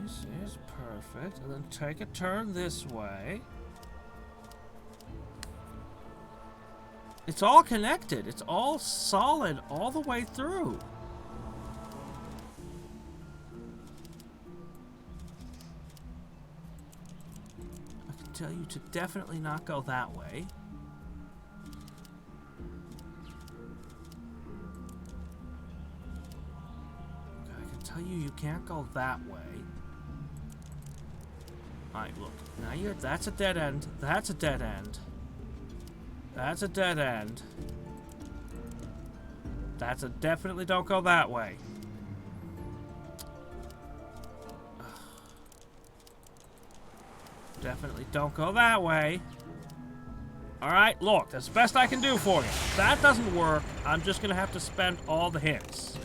This is perfect. And then take a turn this way. It's all connected. It's all solid all the way through. I can tell you to definitely not go that way. tell you, you can't go that way. Alright, look. Now that's a dead end. That's a dead end. That's a dead end. That's a definitely don't go that way. Definitely don't go that way. Alright, look, that's the best I can do for you. If that doesn't work, I'm just gonna have to spend all the hints.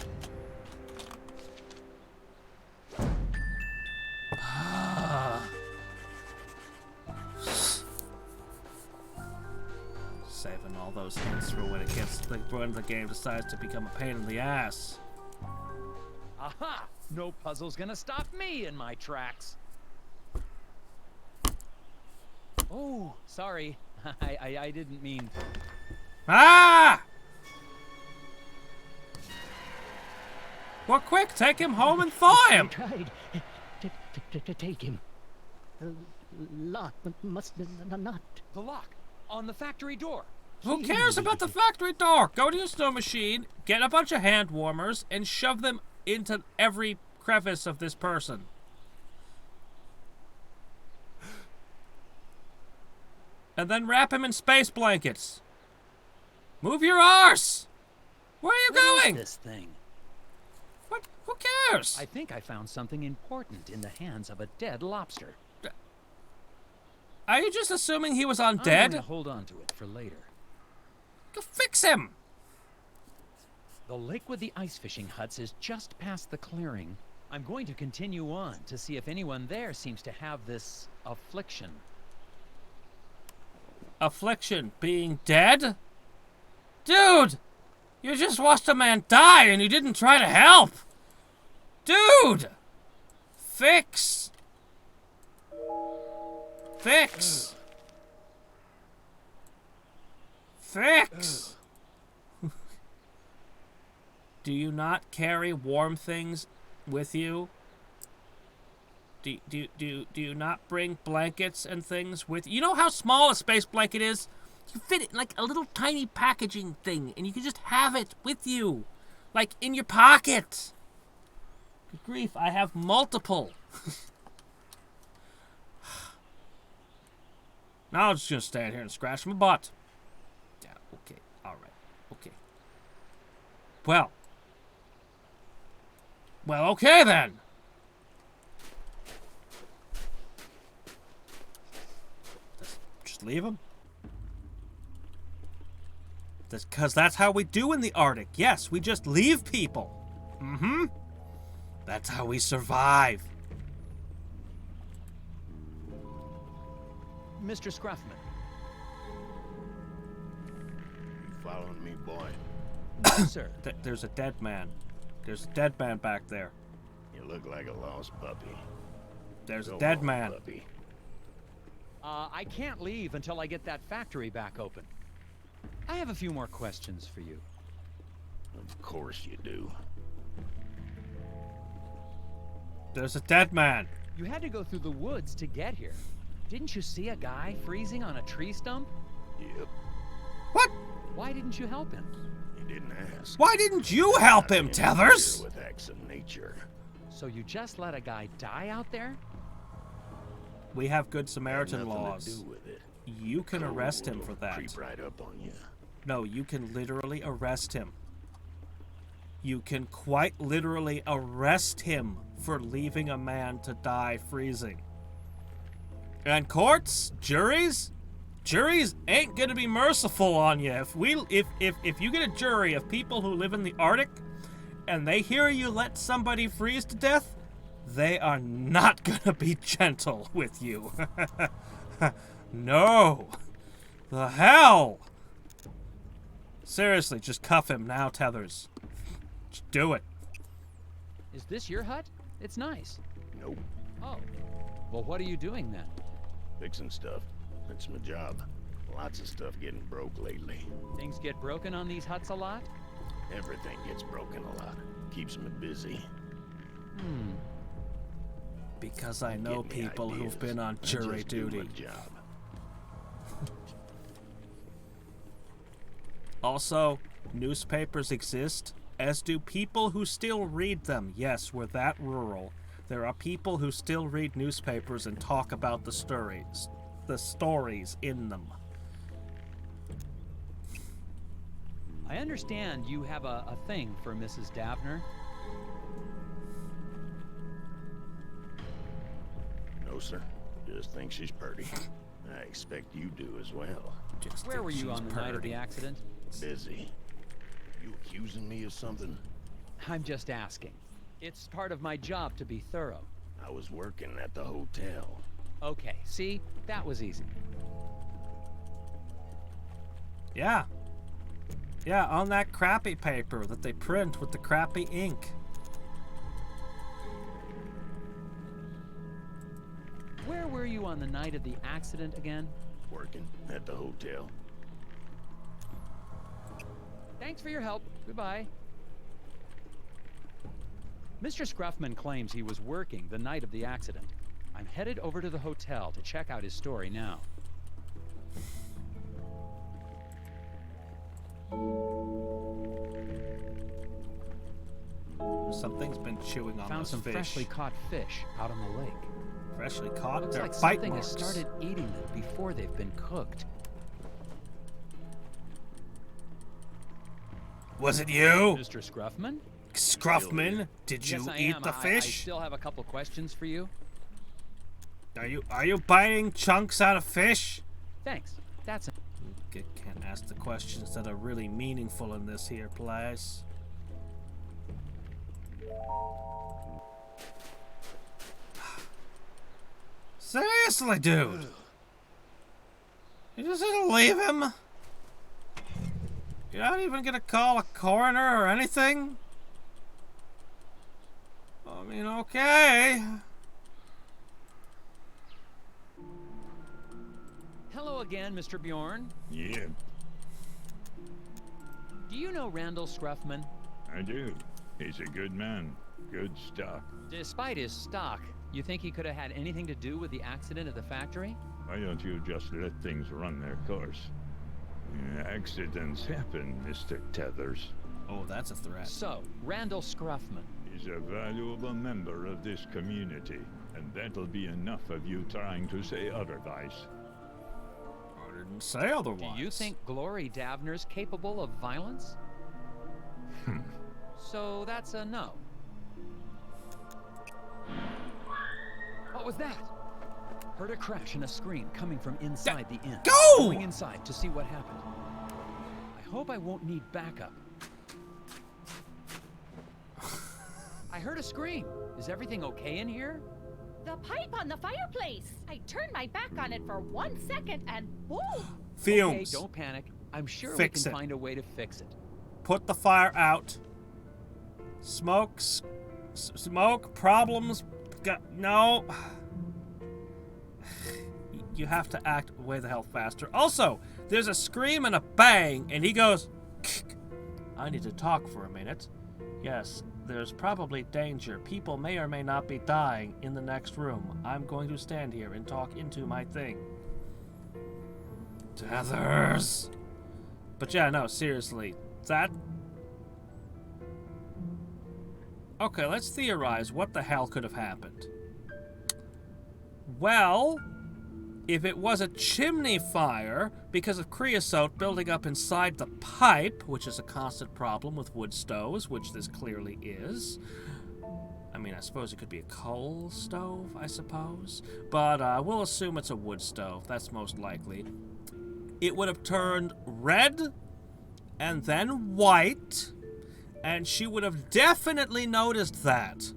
Saving all those hints for when it gets when the game decides to become a pain in the ass. Aha! No puzzle's gonna stop me in my tracks. Oh, sorry. I didn't mean... Ah! Well, quick, take him home and thaw him! I tried to take him. The lock must not. The lock on the factory door. Who cares about the factory door? Go to your snow machine, get a bunch of hand warmers, and shove them into every crevice of this person. And then wrap him in space blankets. Move your arse! Where are you going? What is this thing? What? Who cares? I think I found something important in the hands of a dead lobster. Are you just assuming he was I'm undead? going to hold on to it for later. Go fix him! The lake with the ice fishing huts is just past the clearing. I'm going to continue on to see if anyone there seems to have this affliction. Affliction being dead? Dude! You just watched a man die and you didn't try to help! Dude! Fix! Fix! Fix! Do you not carry warm things with you? Do you not bring blankets and things with you? You know how small a space blanket is? You fit it in like a little tiny packaging thing, and you can just have it with you. Like in your pocket. Good grief, I have multiple. Now I'm just gonna stand here and scratch my butt. Yeah, okay, alright, okay. Well, okay then. Just leave him. Because that's how we do in the Arctic. Yes, we just leave people. Mm-hmm. That's how we survive. Mr. Scruffman. You following me, boy? Sir. There's a dead man. There's a dead man back there. You look like a lost puppy. There's Go a dead on, man. Puppy. I can't leave until I get that factory back open. I have a few more questions for you. Of course you do. There's a dead man. You had to go through the woods to get here. Didn't you see a guy freezing on a tree stump? Yep. What? Why didn't you help him? You didn't ask. Why didn't you help him, Tethers? With acts of nature. So you just let a guy die out there? We have Good Had Samaritan nothing laws. to do with it. You can arrest him Cold for will that. Creep right up on you. No, you can literally arrest him. You can quite literally arrest him for leaving a man to die freezing. And courts, juries ain't gonna be merciful on you. If you get a jury of people who live in the Arctic and they hear you let somebody freeze to death, they are not gonna be gentle with you. No. The hell? Seriously, just cuff him now, Tethers. Just do it. Is this your hut? It's nice. Nope. Oh. Well, what are you doing then? Fixing stuff. That's my job. Lots of stuff getting broke lately. Things get broken on these huts a lot? Everything gets broken a lot. Keeps me busy. Because I know Get me people ideas. who've been on I jury just do duty. my job. Also, newspapers exist as do people who still read them. Yes, we're that rural. There are people who still read newspapers and talk about the stories in them. I understand you have a thing for Mrs. Davner. No, sir. Just think she's pretty. I expect you do as well. Just Where think were you she's on the night of the purty. accident? Busy. You accusing me of something? I'm just asking. It's part of my job to be thorough. I was working at the hotel. Okay, see? That was easy. Yeah. Yeah, on that crappy paper that they print with the crappy ink. Where were you on the night of the accident again? Working at the hotel. Thanks for your help. Goodbye. Mr. Scruffman claims he was working the night of the accident. I'm headed over to the hotel to check out his story now. Something's been chewing on Found those some fish. freshly caught fish out on the lake. Freshly caught? Looks They're like bite something marks. has started eating them before they've been cooked. Was it you? Mr. Scruffman? Scruffman, did you Yes, I eat am. the I fish? still have a couple questions for you. Are you biting chunks out of fish? Thanks. That's a Can't ask the questions that are really meaningful in this here place. Seriously, dude. You just gonna leave him? You're not even gonna call a coroner or anything? I mean, okay. Hello again, Mr. Bjorn. Yeah, Do you know Randall Scruffman? I do. He's a good man. Good stuff. Despite his stock, you think he could have had anything to do with the accident at the factory? Why don't you just let things run their course? Accidents happen, Mr. Tethers. Oh, that's a threat. So, Randall Scruffman. He's a valuable member of this community, and that'll be enough of you trying to say otherwise. I didn't say otherwise. Do you think Glory Davner's capable of violence? So that's a no. What was that? Heard a crash and a scream coming from inside the inn. Go! Going inside to see what happened. I hope I won't need backup. I heard a scream. Is everything okay in here? The pipe on the fireplace. I turned my back on it for 1 second and boom! Fumes. Okay, don't panic. I'm sure Fix we can it. find a way to fix it. Put the fire out. Smoke problems. No. You have to act way the hell faster. Also, there's a scream and a bang, and he goes, I need to talk for a minute. Yes, there's probably danger. People may or may not be dying in the next room. I'm going to stand here and talk into my thing. Tethers. But yeah, no, seriously. That... Okay, let's theorize what the hell could have happened. Well, if it was a chimney fire because of creosote building up inside the pipe, which is a constant problem with wood stoves, which this clearly is. I mean, I suppose it could be a coal stove, I suppose. But we'll assume it's a wood stove. That's most likely. It would have turned red and then white, and she would have definitely noticed that.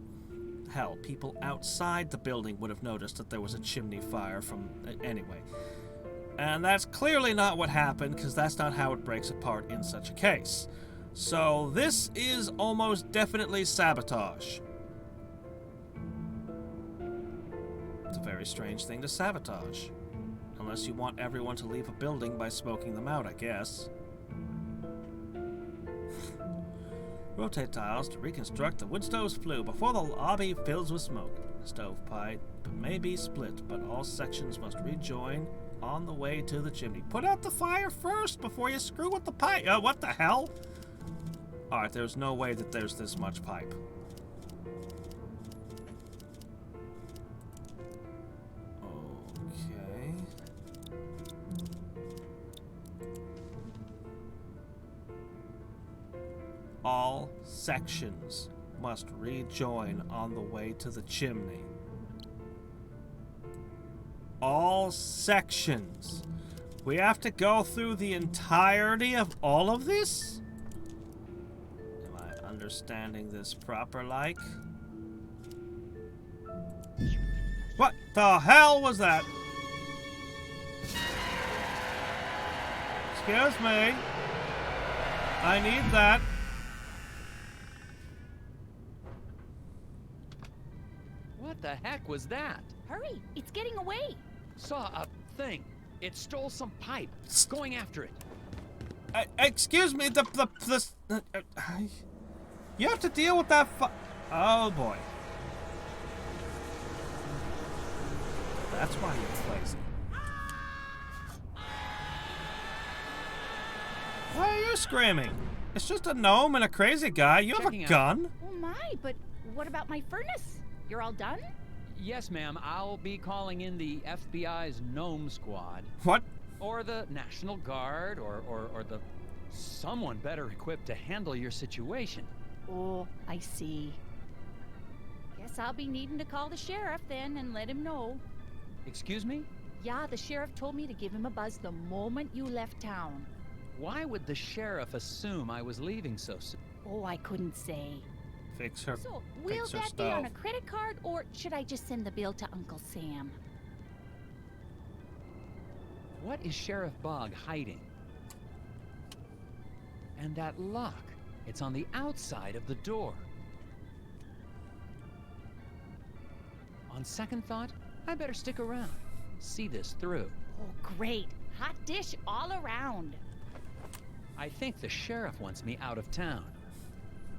Hell, people outside the building would have noticed that there was a chimney fire from... Anyway. And that's clearly not what happened, because that's not how it breaks apart in such a case. So this is almost definitely sabotage. It's a very strange thing to sabotage. Unless you want everyone to leave a building by smoking them out, I guess. Rotate tiles to reconstruct the wood stove's flue before the lobby fills with smoke. The stovepipe may be split, but all sections must rejoin on the way to the chimney. Put out the fire first before you screw with the pipe. What the hell? Alright, there's no way that there's this much pipe. Okay. All sections must rejoin on the way to the chimney. All sections. We have to go through the entirety of all of this? Am I understanding this proper, like? What the hell was that? Excuse me. I need that. What the heck was that? Hurry, it's getting away. Saw a thing. It stole some pipe. Going after it. Excuse me, you have to deal with that oh boy. That's why you're crazy. Why are you screaming? It's just a gnome and a crazy guy. You have a gun? Oh my, but what about my furnace? You're all done? Yes, ma'am. I'll be calling in the FBI's Gnome Squad. What? Or the National Guard, or the... someone better equipped to handle your situation. Oh, I see. Guess I'll be needing to call the sheriff then and let him know. Excuse me? Yeah, the sheriff told me to give him a buzz the moment you left town. Why would the sheriff assume I was leaving so soon? Oh, I couldn't say. Fix her. So, will that be on a credit card, or should I just send the bill to Uncle Sam? What is Sheriff Bog hiding? And that lock. It's on the outside of the door. On second thought, I better stick around. See this through. Oh, great. Hot dish all around. I think the sheriff wants me out of town.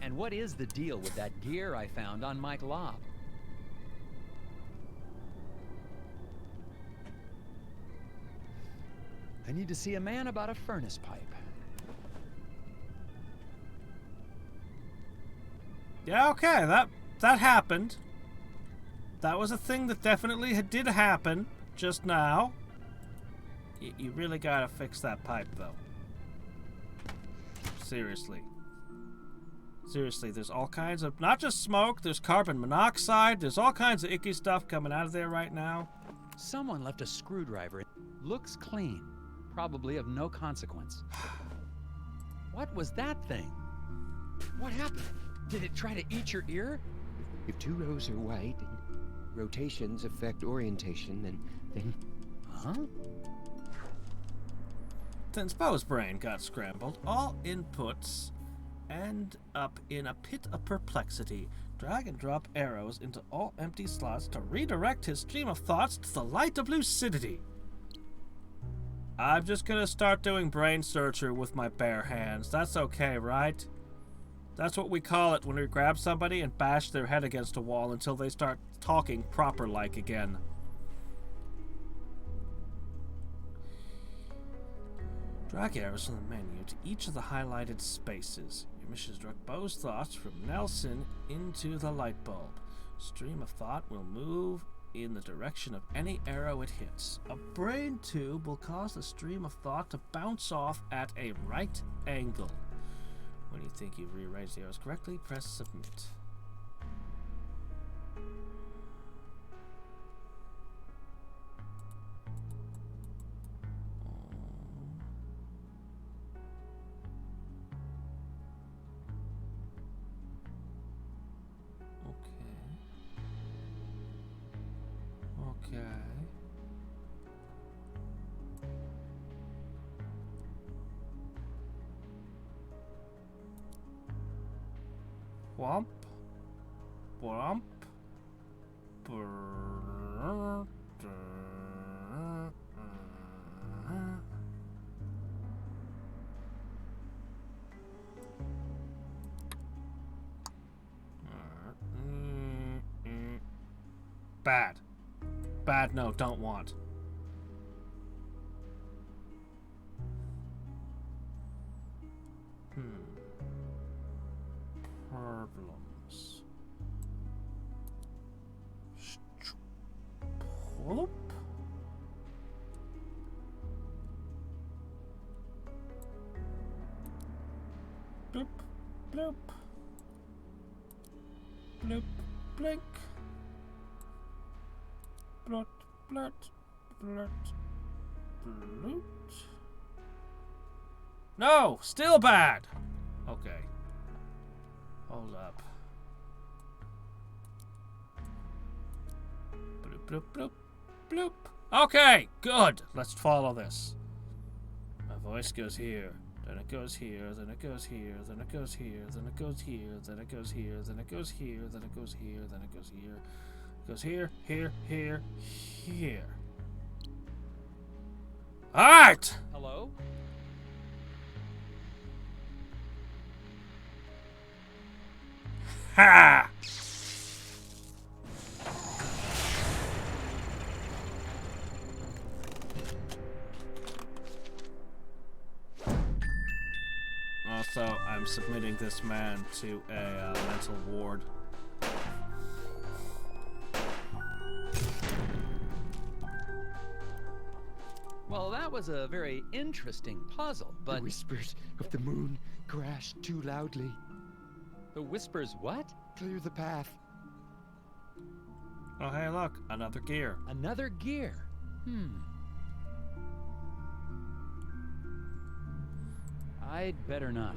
And what is the deal with that gear I found on Mike Lobb? I need to see a man about a furnace pipe. Yeah, okay, that happened. That was a thing that definitely did happen just now. You really gotta fix that pipe, though. Seriously. Seriously, there's all kinds of... not just smoke, there's carbon monoxide, there's all kinds of icky stuff coming out of there right now. Someone left a screwdriver. Looks clean. Probably of no consequence. What was that thing? What happened? Did it try to eat your ear? If two rows are white and rotations affect orientation, then... Huh? Since Bo's brain got scrambled, all inputs end up in a pit of perplexity. Drag and drop arrows into all empty slots to redirect his stream of thoughts to the light of lucidity. I'm just gonna start doing brain searcher with my bare hands. That's okay, right? That's what we call it when we grab somebody and bash their head against a wall until they start talking proper-like again. Drag arrows from the menu to each of the highlighted spaces. Your mission is to direct Bo's thoughts from Nelson into the light bulb. Stream of thought will move in the direction of any arrow it hits. A brain tube will cause the stream of thought to bounce off at a right angle. When you think you've rearranged the arrows correctly, press submit. Okay. Womp. Womp. Bad. Bad, no, don't want. problems. Whoop. Bloop, bloop. Bloop, blink. Blot, blot, blot, bloot. No! Still bad! Okay. Hold up. Bloop, bloop, bloop, bloop. Okay, good. Let's follow this. My voice goes here. Then it goes here, then it goes here, then it goes here, then it goes here, then it goes here, then it goes here, then it goes here, then it goes here. It goes here, here, here, here. Alright! Hello? Ha! Also, I'm submitting this man to a mental ward. Well, that was a very interesting puzzle, but... The whispers of the moon crashed too loudly. The whispers what? Clear the path. Oh, hey, look, another gear. Another gear? I'd better not.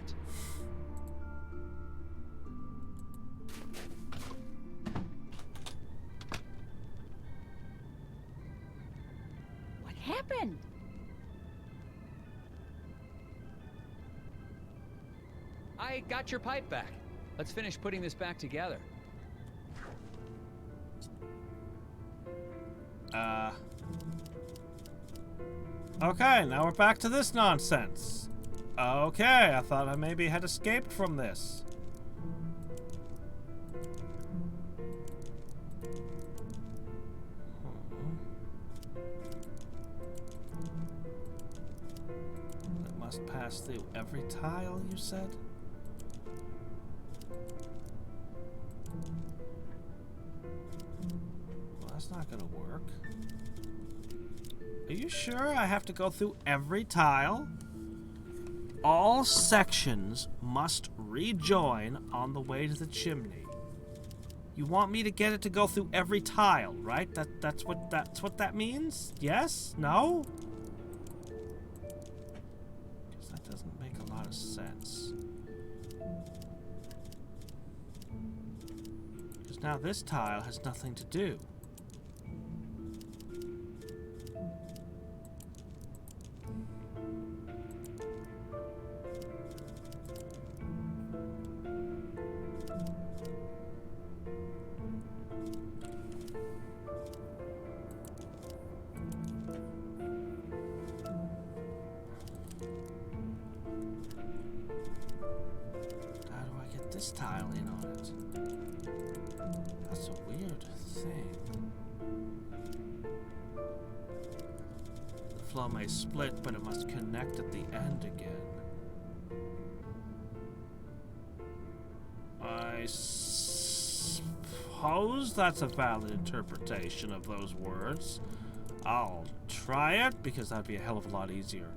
What happened? I got your pipe back. Let's finish putting this back together. Okay, now we're back to this nonsense. Okay, I thought I maybe had escaped from this. It must pass through every tile, you said? Well, that's not gonna work. Are you sure I have to go through every tile? All sections must rejoin on the way to the chimney. You want me to get it to go through every tile, right? That's what that means? Yes? No? Because that doesn't make a lot of sense. Because now this tile has nothing to do. This tile in on it. That's a weird thing. The flow may split, but it must connect at the end again. I suppose that's a valid interpretation of those words. I'll try it, because that'd be a hell of a lot easier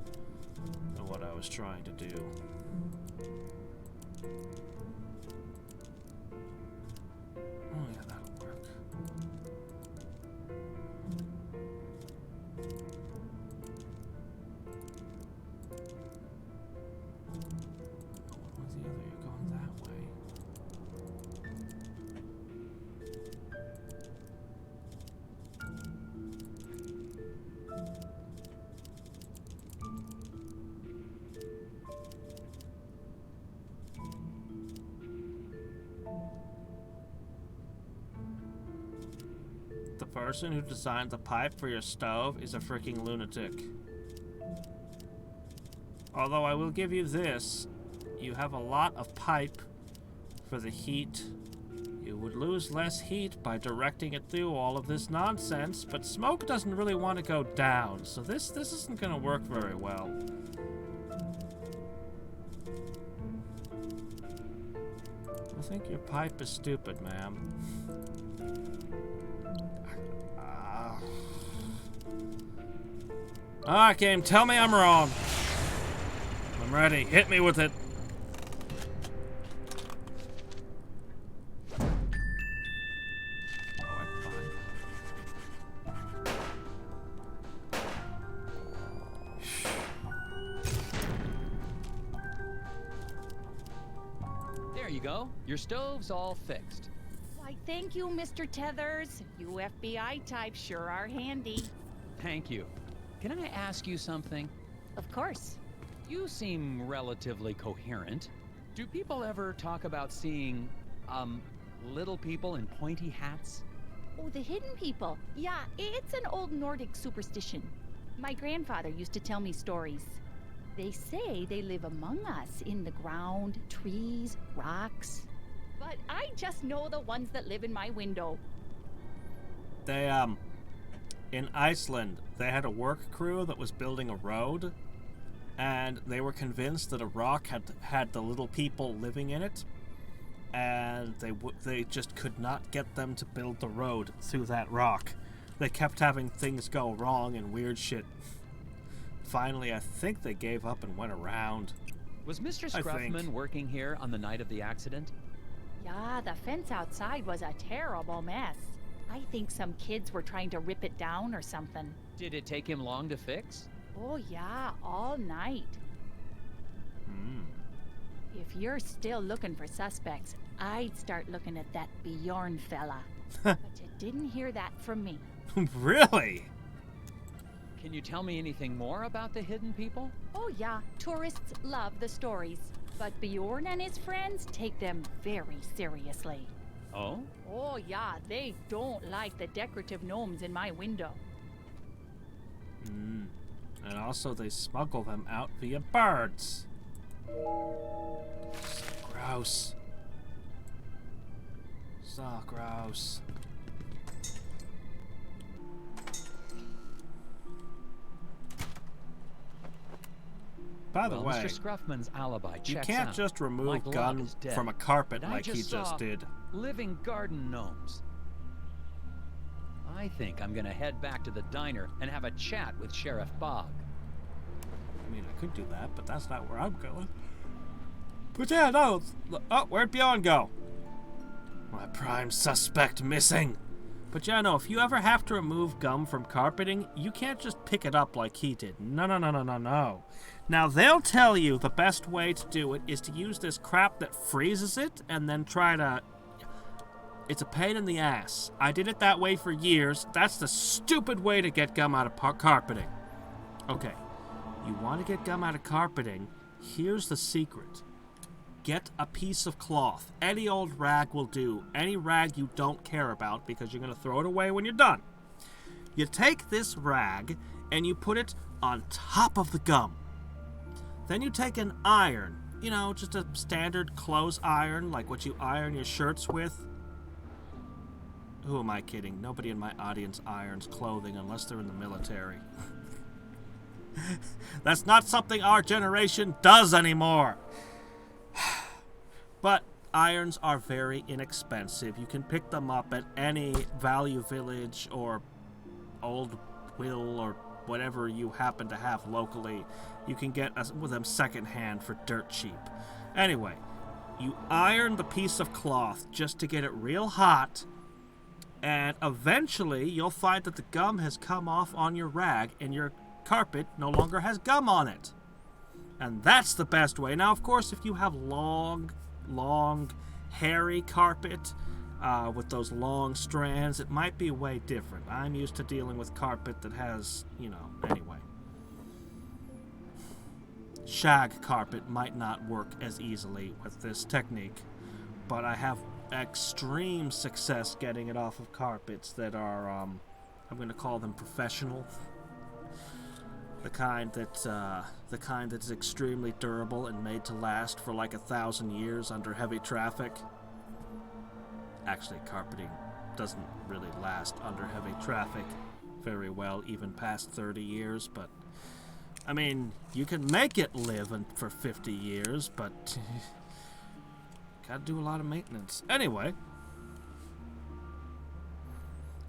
than what I was trying to do. The person who designed the pipe for your stove is a freaking lunatic. Although I will give you this, you have a lot of pipe for the heat. You would lose less heat by directing it through all of this nonsense, but smoke doesn't really want to go down, so this isn't going to work very well. I think your pipe is stupid, ma'am. Alright, game, tell me I'm wrong. I'm ready. Hit me with it. There you go. Your stove's all fixed. Why, thank you, Mr. Tethers. You FBI types sure are handy. Thank you. Can I ask you something? Of course. You seem relatively coherent. Do people ever talk about seeing, little people in pointy hats? Oh, the hidden people. Yeah, it's an old Nordic superstition. My grandfather used to tell me stories. They say they live among us in the ground, trees, rocks. But I just know the ones that live in my window. They, in Iceland, they had a work crew that was building a road, and they were convinced that a rock had the little people living in it, and they just could not get them to build the road through that rock. They kept having things go wrong and weird shit. Finally, I think they gave up and went around. Was Mr. Scruffman working here on the night of the accident? Yeah, the fence outside was a terrible mess. I think some kids were trying to rip it down or something. Did it take him long to fix? Oh yeah, all night. If you're still looking for suspects, I'd start looking at that Bjorn fella. But you didn't hear that from me. Really? Can you tell me anything more about the hidden people? Oh yeah, tourists love the stories. But Bjorn and his friends take them very seriously. Oh? Oh yeah, they don't like the decorative gnomes in my window. And also they smuggle them out via birds. So gross. So gross. By the way, Mr. Scruffman's alibi checks you can't out. just remove Mike Locke gun is dead. from a carpet And like he just did. Living garden gnomes. I think I'm gonna head back to the diner and have a chat with Sheriff Bog. I mean, I could do that, but that's not where I'm going. But yeah, no. Oh, where'd Bjorn go? My prime suspect missing. But yeah, no, if you ever have to remove gum from carpeting, you can't just pick it up like he did. No, no, no, no, no, no. Now, they'll tell you the best way to do it is to use this crap that freezes it and then try to... It's a pain in the ass. I did it that way for years. That's the stupid way to get gum out of carpeting. Okay, you want to get gum out of carpeting, here's the secret. Get a piece of cloth. Any old rag will do. Any rag you don't care about because you're going to throw it away when you're done. You take this rag and you put it on top of the gum. Then you take an iron. You know, just a standard clothes iron, like what you iron your shirts with. Who am I kidding? Nobody in my audience irons clothing unless they're in the military. That's not something our generation does anymore. But irons are very inexpensive. You can pick them up at any Value Village or Old Will or whatever you happen to have locally. You can get them secondhand for dirt cheap. Anyway, you iron the piece of cloth just to get it real hot, and eventually you'll find that the gum has come off on your rag and your carpet no longer has gum on it. And that's the best way. Now, of course, if you have long, hairy carpet with those long strands, it might be way different. I'm used to dealing with carpet that has, anyway. Shag carpet might not work as easily with this technique, but I have extreme success getting it off of carpets that are, I'm going to call them professional. The kind that's extremely durable and made to last for like 1,000 years under heavy traffic. Actually, carpeting doesn't really last under heavy traffic very well, even past 30 years, but I mean, you can make it live for 50 years, but Gotta do a lot of maintenance. Anyway.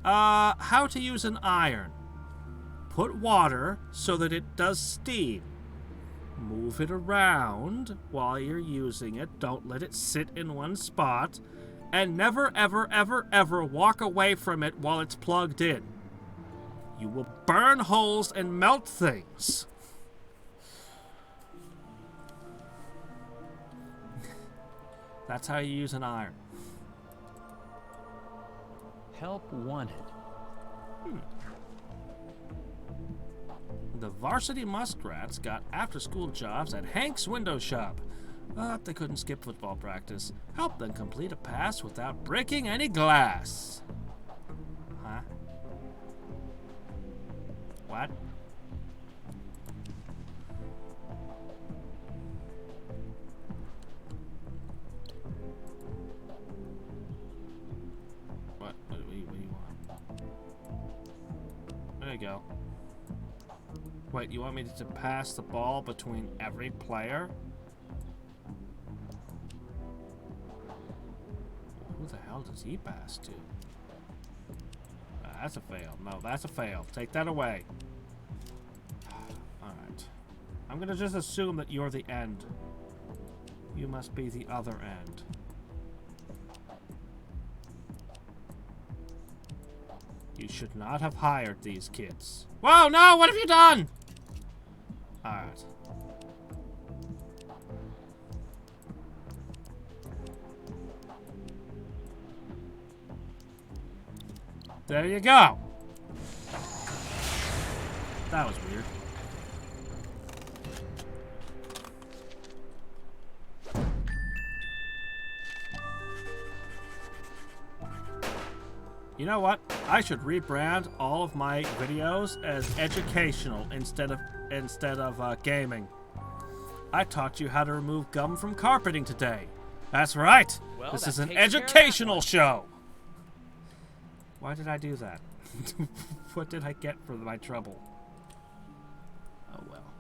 How to use an iron. Put water so that it does steam. Move it around while you're using it. Don't let it sit in one spot. And never, ever, ever, ever walk away from it while it's plugged in. You will burn holes and melt things. That's how you use an iron. Help wanted. The varsity muskrats got after-school jobs at Hank's window shop, but they couldn't skip football practice. Help them complete a pass without breaking any glass. Huh? What? What do you want? There you go. Wait, you want me to pass the ball between every player? Who the hell does he pass to? That's a fail. No, that's a fail. Take that away. Alright. I'm gonna just assume that you're the end. You must be the other end. You should not have hired these kids. Whoa, no! What have you done? Alright. There you go. That was weird. You know what? I should rebrand all of my videos as educational instead of gaming. I taught you how to remove gum from carpeting today. That's right. Well, this that is an takes care of that educational one. show. Why did I do that? What did I get for my trouble? Oh well.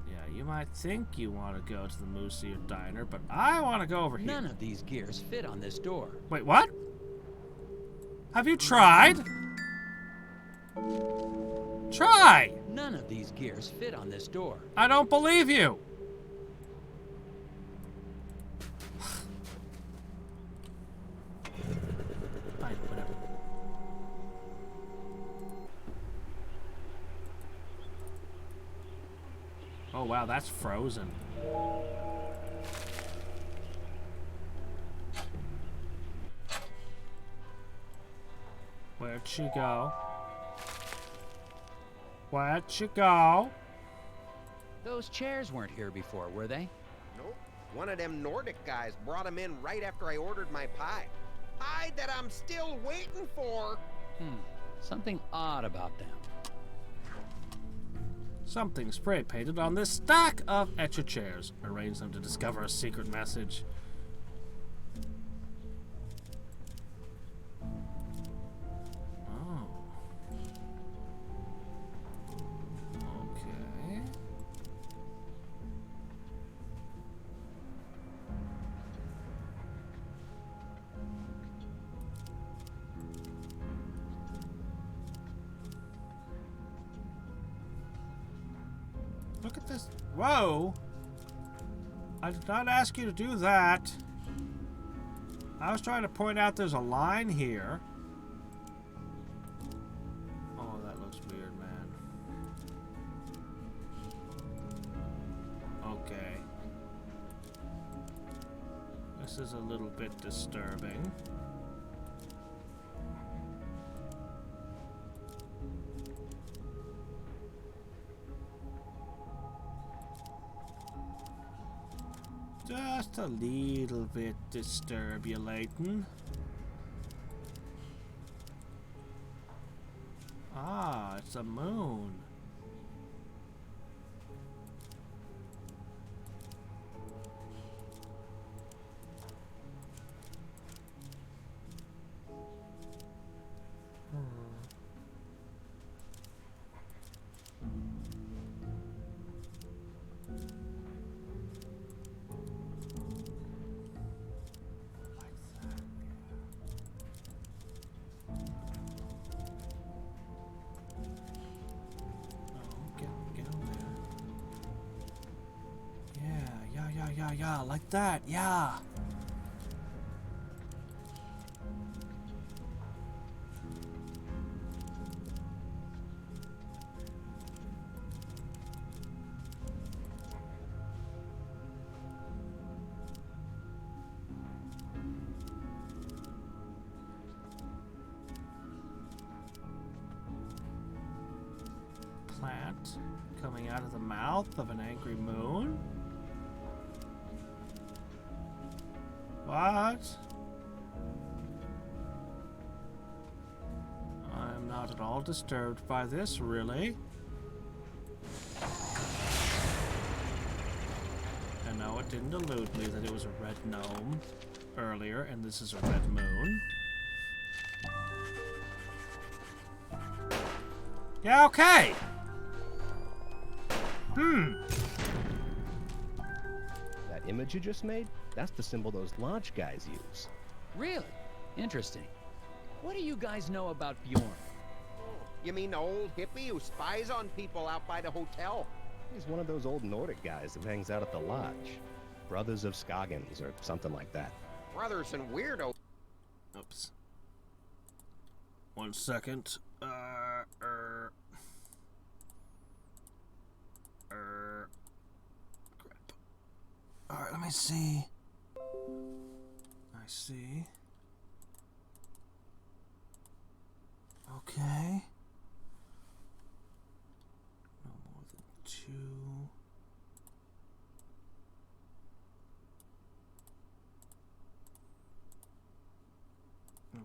Yeah, you might think you want to go to the Moosier Diner, but I want to go over here. None of these gears fit on this door. Wait, what? Have you tried? Try! None of these gears fit on this door. I don't believe you. Fine, whatever. Oh wow, that's frozen. Where'd she go? Where'd she go? Those chairs weren't here before, were they? Nope. One of them Nordic guys brought them in right after I ordered my pie. Pie that I'm still waiting for. Something odd about them. Something spray painted on this stack of etcher chairs. Arrange them to discover a secret message. Oh. Okay. Look at this. Whoa! I did not ask you to do that. I was trying to point out there's a line here. Oh, that looks weird, man. Okay. This is a little bit disturbing. Just a little bit disturbulating. Ah, it's a moon. Yeah, like that, yeah. Plant coming out of the mouth of an angry moon? What? I'm not at all disturbed by this, really. And no, it didn't elude me that it was a red gnome earlier, and this is a red moon. Yeah, okay! That image you just made? That's the symbol those lodge guys use. Really? Interesting. What do you guys know about Bjorn? You mean the old hippie who spies on people out by the hotel? He's one of those old Nordic guys who hangs out at the lodge. Brothers of Scoggins, or something like that. Brothers and weirdo. Oops. 1 second. Crap. Alright, let me see. I see. Okay. No more than 2.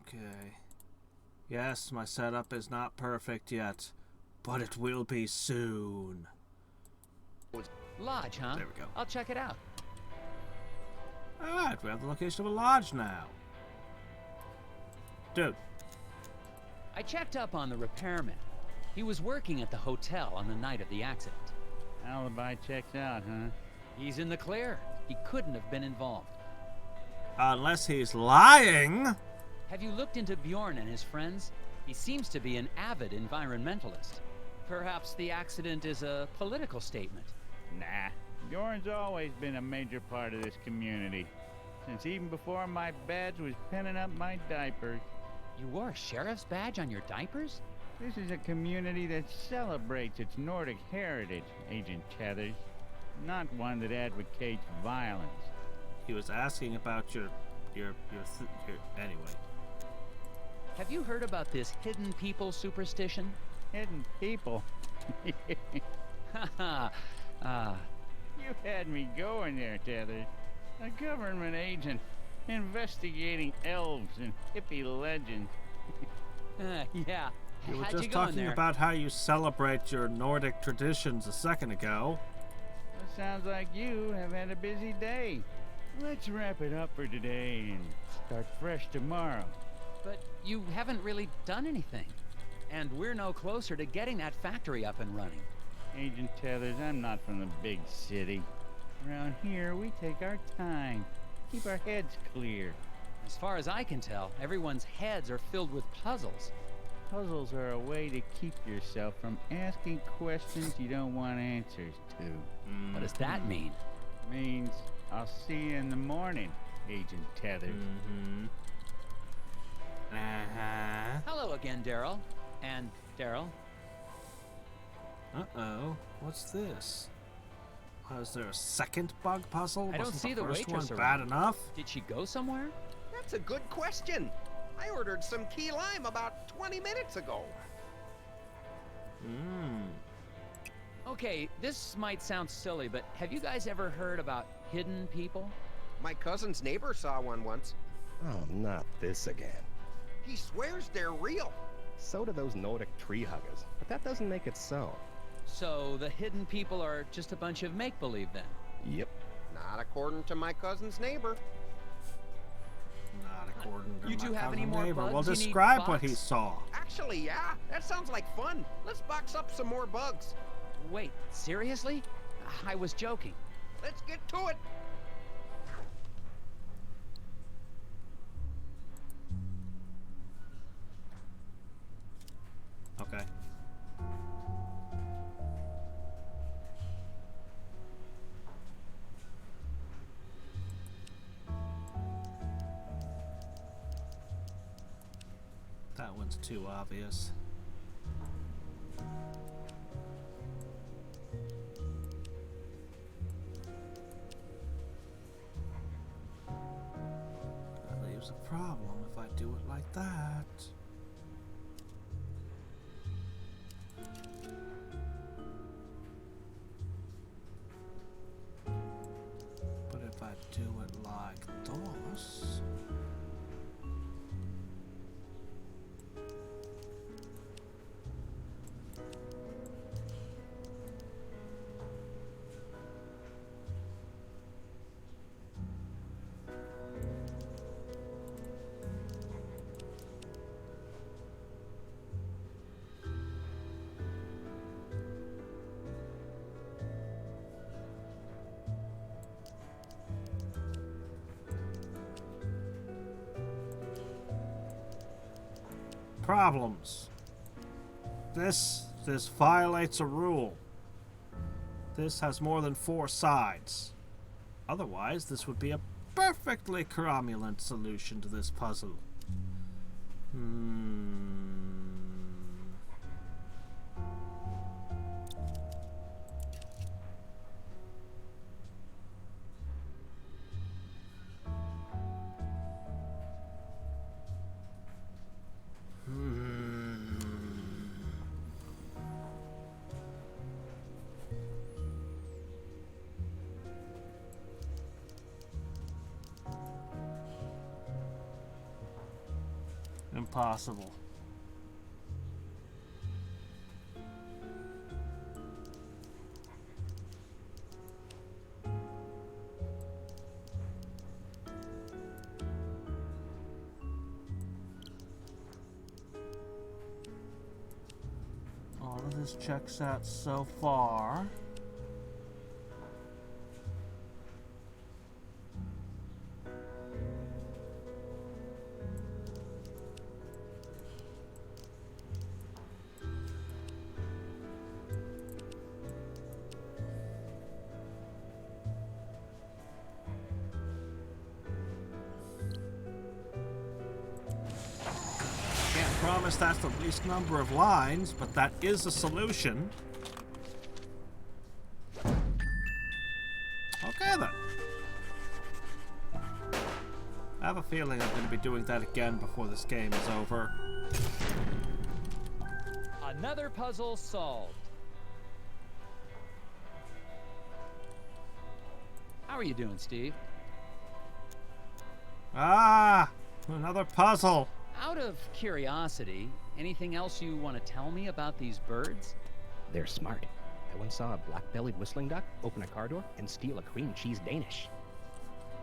Okay. Yes, my setup is not perfect yet, but it will be soon. Lodge, huh? There we go. I'll check it out. Alright, we have the location of a lodge now. Dude. I checked up on the repairman. He was working at the hotel on the night of the accident. Alibi checks out, huh? He's in the clear. He couldn't have been involved. Unless he's lying. Have you looked into Bjorn and his friends? He seems to be an avid environmentalist. Perhaps the accident is a political statement. Nah. Bjorn's always been a major part of this community. Since even before my badge was pinning up my diapers. You wore a sheriff's badge on your diapers? This is a community that celebrates its Nordic heritage, Agent Tethers. Not one that advocates violence. He was asking about your anyway. Have you heard about this hidden people superstition? Hidden people? Haha. You had me going there, Tethers. A government agent investigating elves and hippie legends. Yeah. You were How'd just you go in talking there? about how you celebrate your Nordic traditions a second ago. Well, sounds like you have had a busy day. Let's wrap it up for today and start fresh tomorrow. But you haven't really done anything. And we're no closer to getting that factory up and running. Agent Tethers, I'm not from the big city. Around here, we take our time. Keep our heads clear. As far as I can tell, everyone's heads are filled with puzzles. Puzzles are a way to keep yourself from asking questions you don't want answers to. What does that mean? Means I'll see you in the morning, Agent Tethers. Hello again, Daryl. And Daryl. Uh-oh. What's this? Was there a second bug puzzle? I don't Wasn't see the first waitress one around. bad enough? Did she go somewhere? That's a good question. I ordered some key lime about 20 minutes ago. Okay, this might sound silly, but have you guys ever heard about hidden people? My cousin's neighbor saw one once. Oh, not this again. He swears they're real. So do those Nordic tree huggers, but that doesn't make it so. So the hidden people are just a bunch of make-believe then? Yep. Not according to my cousin's neighbor. Not according to You my two have any cousin more neighbor. bugs Well, you need describe what he boxed? saw. Actually, yeah, that sounds like fun. Let's box up some more bugs. Wait, seriously? I was joking. Let's get to it. Okay. That one's too obvious. That leaves a problem if I do it like that. But if I do it like this... Problems. This violates a rule. This has more than 4 sides. Otherwise, this would be a perfectly cromulent solution to this puzzle. Impossible. All of this checks out so far. Promise that's the least number of lines, but that is a solution. Okay then. I have a feeling I'm going to be doing that again before this game is over. Another puzzle solved. How are you doing, Steve? Ah! Another puzzle! Out of curiosity, anything else you want to tell me about these birds? They're smart. I once saw a black-bellied whistling duck open a car door and steal a cream cheese Danish.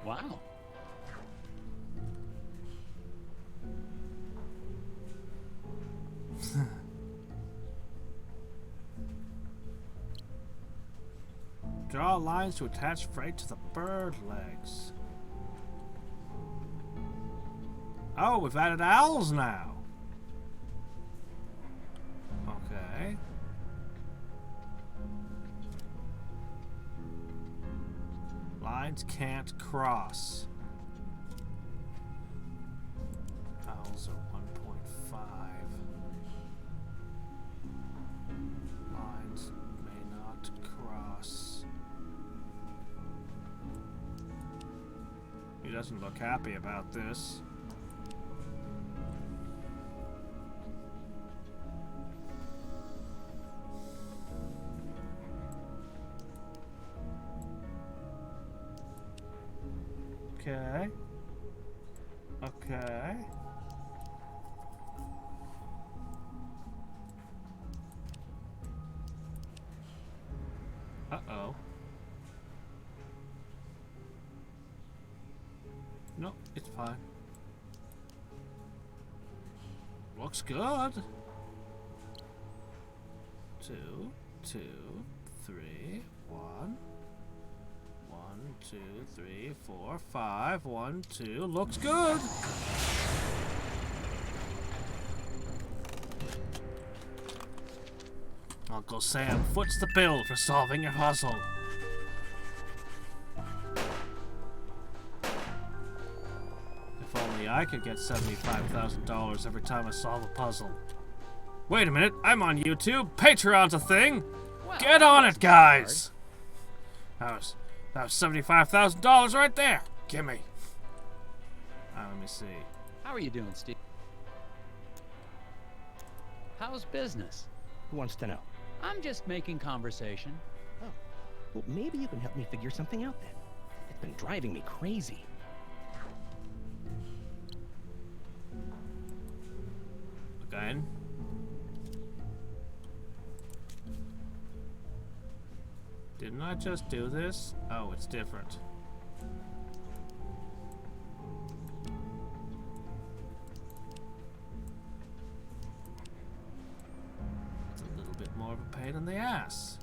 Wow. Draw lines to attach freight to the bird legs. Oh, we've added owls now. Okay. Lines can't cross. Owls are 1.5. Lines may not cross. He doesn't look happy about this. Okay. Okay. Uh-oh. No, it's fine. Looks good. 2, 2, 3, 1. 1, 2, 3, 4, 5. 1, 2. Looks good. Uncle Sam foots the bill for solving your puzzle. If only maybe I could get $75,000 every time I solve a puzzle. Wait a minute, I'm on YouTube. Patreon's a thing. Well, Get on it, guys. That was $75,000 right there. Gimme. Let me see. How are you doing, Steve? How's business? Who wants to know? I'm just making conversation. Oh, well, maybe you can help me figure something out then. It's been driving me crazy. Again. Didn't I just do this? Oh, it's different. It's a little bit more of a pain in the ass.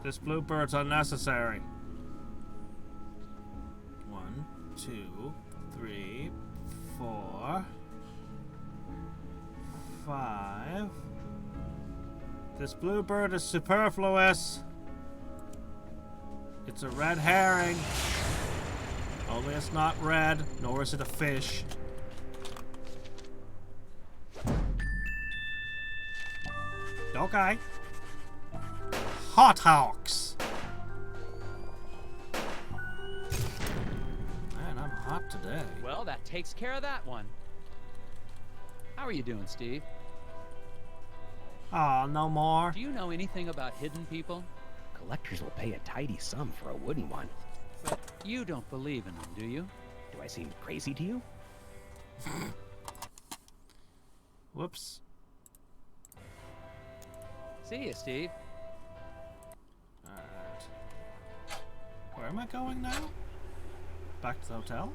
This bluebird's unnecessary. 1, 2, 3, 4, 5. This bluebird is superfluous. It's a red herring. Only it's not red, nor is it a fish. Okay. Hot Hawks. Man, I'm hot today. Well, that takes care of that one. How are you doing, Steve? Oh, no more. Do you know anything about hidden people? Collectors will pay a tidy sum for a wooden one. But you don't believe in them, do you? Do I seem crazy to you? Whoops. See you, Steve. Alright. Where am I going now? Back to the hotel?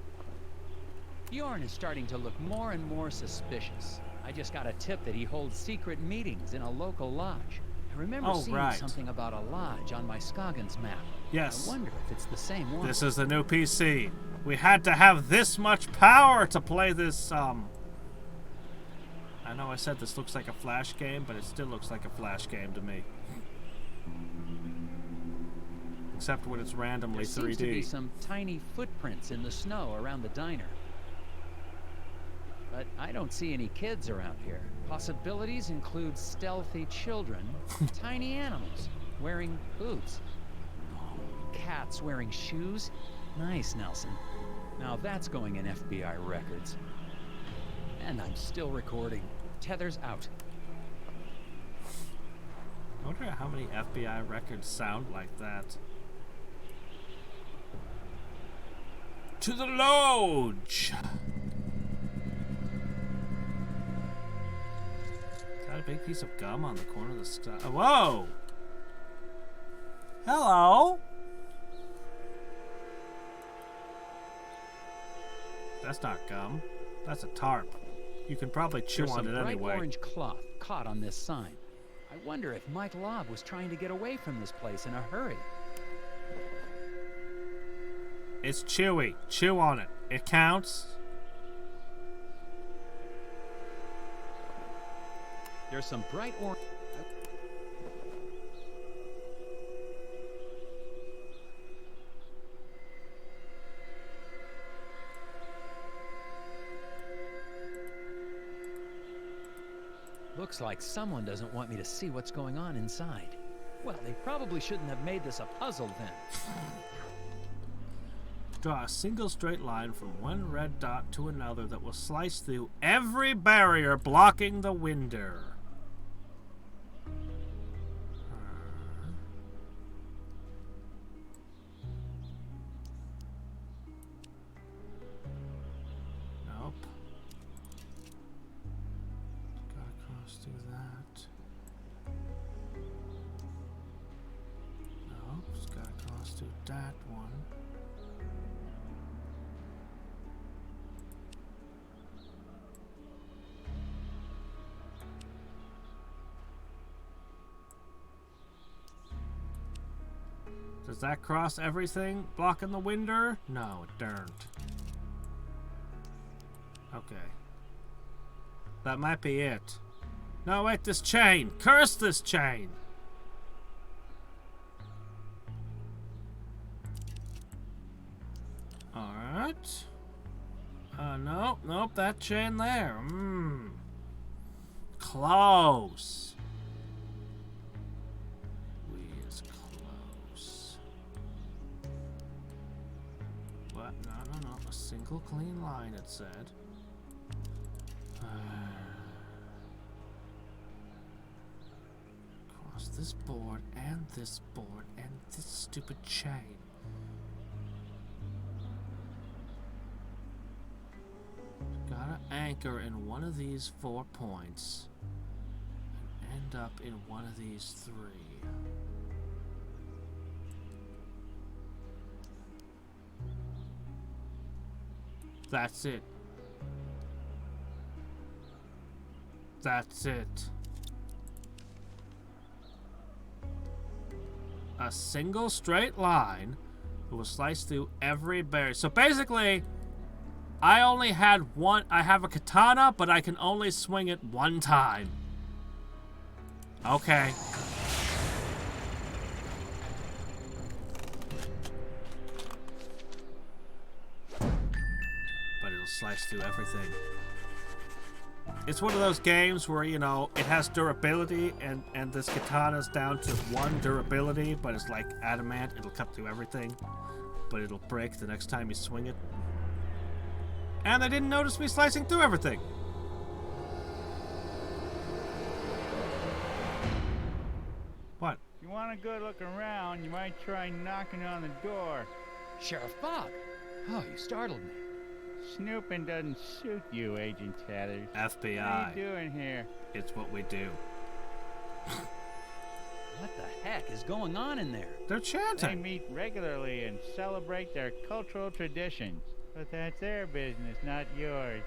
Bjorn is starting to look more and more suspicious. I just got a tip that he holds secret meetings in a local lodge. I remember seeing something about a lodge on my Scoggins map. Yes. I wonder if it's the same one. This is the new PC. We had to have this much power to play this, I know I said this looks like a Flash game, but it still looks like a Flash game to me. Except when it's randomly 3D. There seems to be some tiny footprints in the snow around the diner. But I don't see any kids around here. Possibilities include stealthy children, tiny animals wearing boots, cats wearing shoes. Nice, Nelson. Now that's going in FBI records. And I'm still recording. Tethers out. I wonder how many FBI records sound like that. To the lodge! Got a big piece of gum on the corner of the sky. Oh, whoa! Hello! That's not gum. That's a tarp. You can probably chew on it There's some anyway. bright orange cloth caught on this sign. I wonder if Mike Lobb was trying to get away from this place in a hurry. It's chewy. Chew on it. It counts. There's some bright orange... Looks like someone doesn't want me to see what's going on inside. Well, they probably shouldn't have made this a puzzle then. Draw a single straight line from one red dot to another that will slice through every barrier blocking the window. Nope. Gotta cross through that. Nope, just gotta cross through that one. Does that cross everything blocking the window? No, it don't. Okay. That might be it. No, wait, this chain. Curse this chain. Alright. Nope, that chain there. Close. We is close. What? No. A single clean line, it said. Across this board, and this stupid chain. Gotta anchor in one of these 4 points and end up in one of these 3. That's it. That's it. A single straight line will slice through every berry. So basically, I only had one. I have a katana, but I can only swing it 1 time. Okay. But it'll slice through everything. It's one of those games where, you know, it has durability, and this katana's down to 1 durability, but it's like adamant. It'll cut through everything, but it'll break the next time you swing it. And they didn't notice me slicing through everything. What? If you want a good look around, you might try knocking on the door. Sheriff Bog! Oh, you startled me. Snooping doesn't suit you, Agent Tethers. FBI. What are you doing here? It's what we do. What the heck is going on in there? They're chanting. They meet regularly and celebrate their cultural traditions. But that's their business, not yours.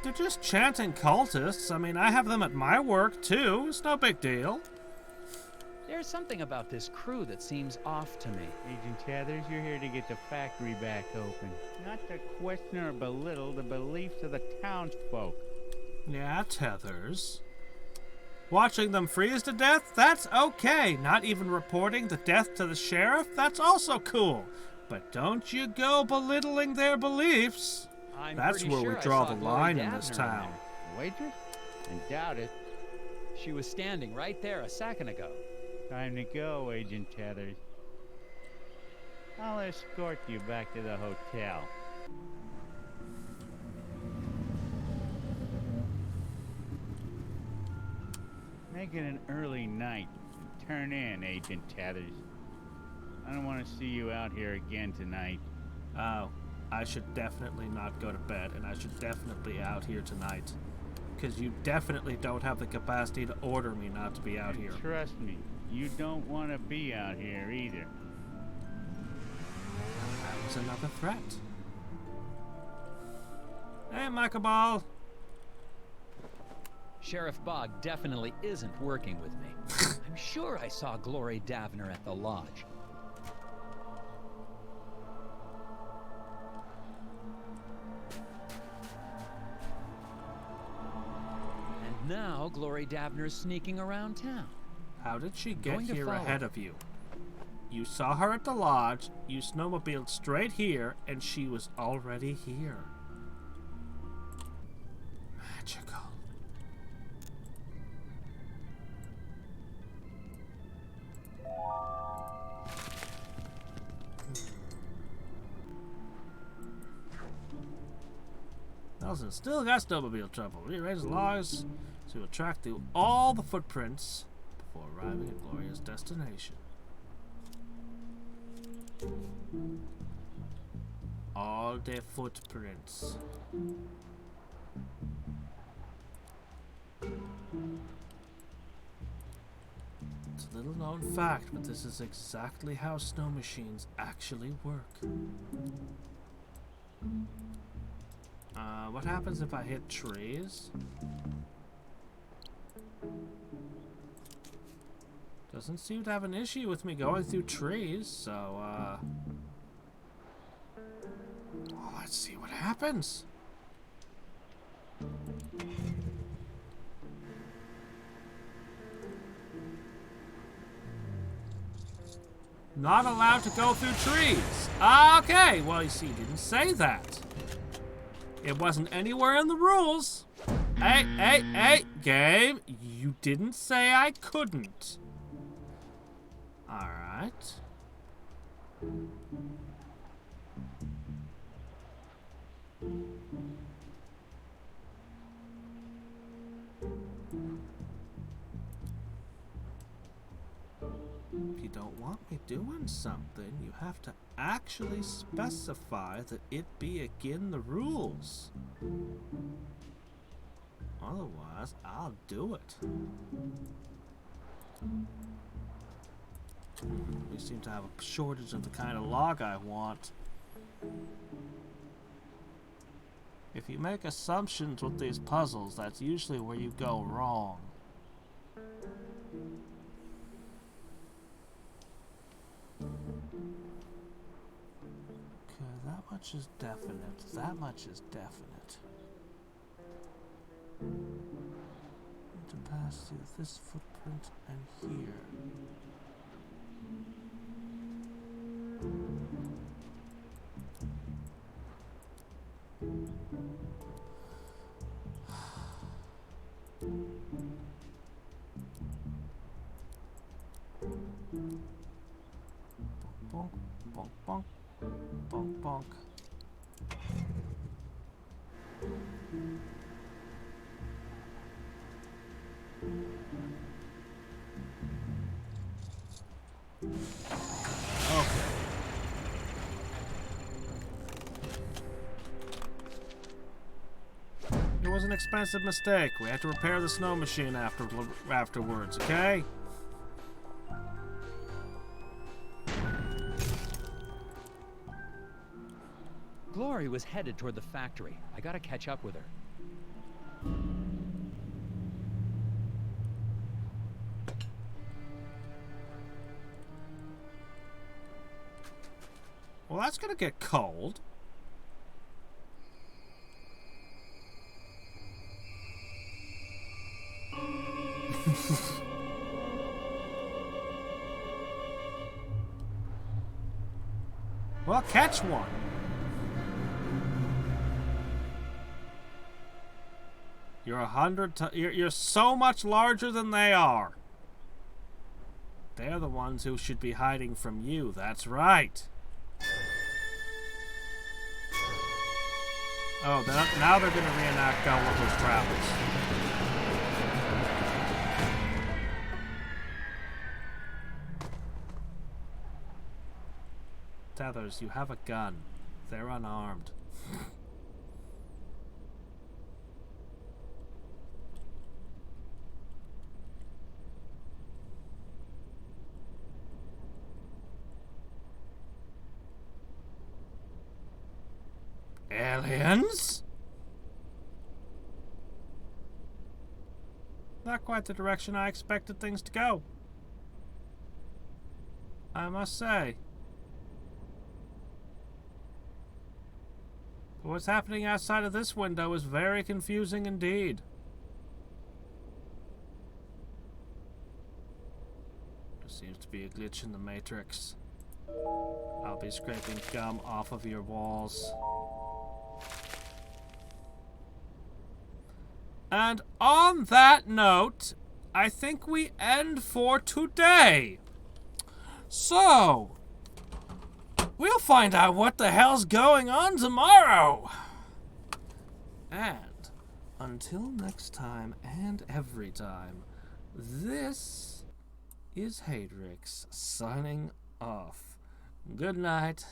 They're just chanting cultists. I mean, I have them at my work, too. It's no big deal. There's something about this crew that seems off to me. Agent Tethers, you're here to get the factory back open. Not to question or belittle the beliefs of the townsfolk. Yeah, Tethers. Watching them freeze to death? That's okay. Not even reporting the death to the sheriff? That's also cool. But don't you go belittling their beliefs. That's where we draw the line in this town. Waitress? I doubt it. She was standing right there a second ago. Time to go, Agent Tethers. I'll escort you back to the hotel. Make it an early night. Turn in, Agent Tethers. I don't want to see you out here again tonight. Oh, I should definitely not go to bed, and I should definitely be out here tonight. Because you definitely don't have the capacity to order me not to be out here. Trust me, you don't want to be out here either. That was another threat. Hey, Michael Ball. Sheriff Bog definitely isn't working with me. I'm sure I saw Glory Davner at the lodge. And now Glory Davner's sneaking around town. How did she get here ahead of you? You saw her at the lodge, you snowmobiled straight here, and she was already here. Magical. Nelson still got snowmobile trouble. Rearrange the logs to track through all the footprints before arriving at Gloria's destination. All the footprints. It's a little known fact, but this is exactly how snow machines actually work. What happens if I hit trees? Doesn't seem to have an issue with me going through trees, so, well, let's see what happens. Not allowed to go through trees. Okay, well, you see, he didn't say that. It wasn't anywhere in the rules. Hey, game. You didn't say I couldn't. Alright. If you don't want me doing something, you have to actually specify that it be again the rules. Otherwise, I'll do it. We seem to have a shortage of the kind of log I want. If you make assumptions with these puzzles, that's usually where you go wrong. Okay, that much is definite. That much is definite. Need to pass through this footprint and here. Bonk, bonk, bonk, bonk, bonk. Okay. It was an expensive mistake. We had to repair the snow machine afterwards, okay? Glory was headed toward the factory. I gotta catch up with her. Well, that's gonna get cold. Well, catch one. You're 100 you're so much larger than they are. They're the ones who should be hiding from you. That's right. Oh, now they're going to reenact Gulliver's Travels. Tethers, you have a gun. They're unarmed. Aliens? Not quite the direction I expected things to go, I must say. But what's happening outside of this window is very confusing indeed. There seems to be a glitch in the Matrix. I'll be scraping gum off of your walls. And on that note, I think we end for today. So, we'll find out what the hell's going on tomorrow. And until next time and every time, this is Hadriex signing off. Good night.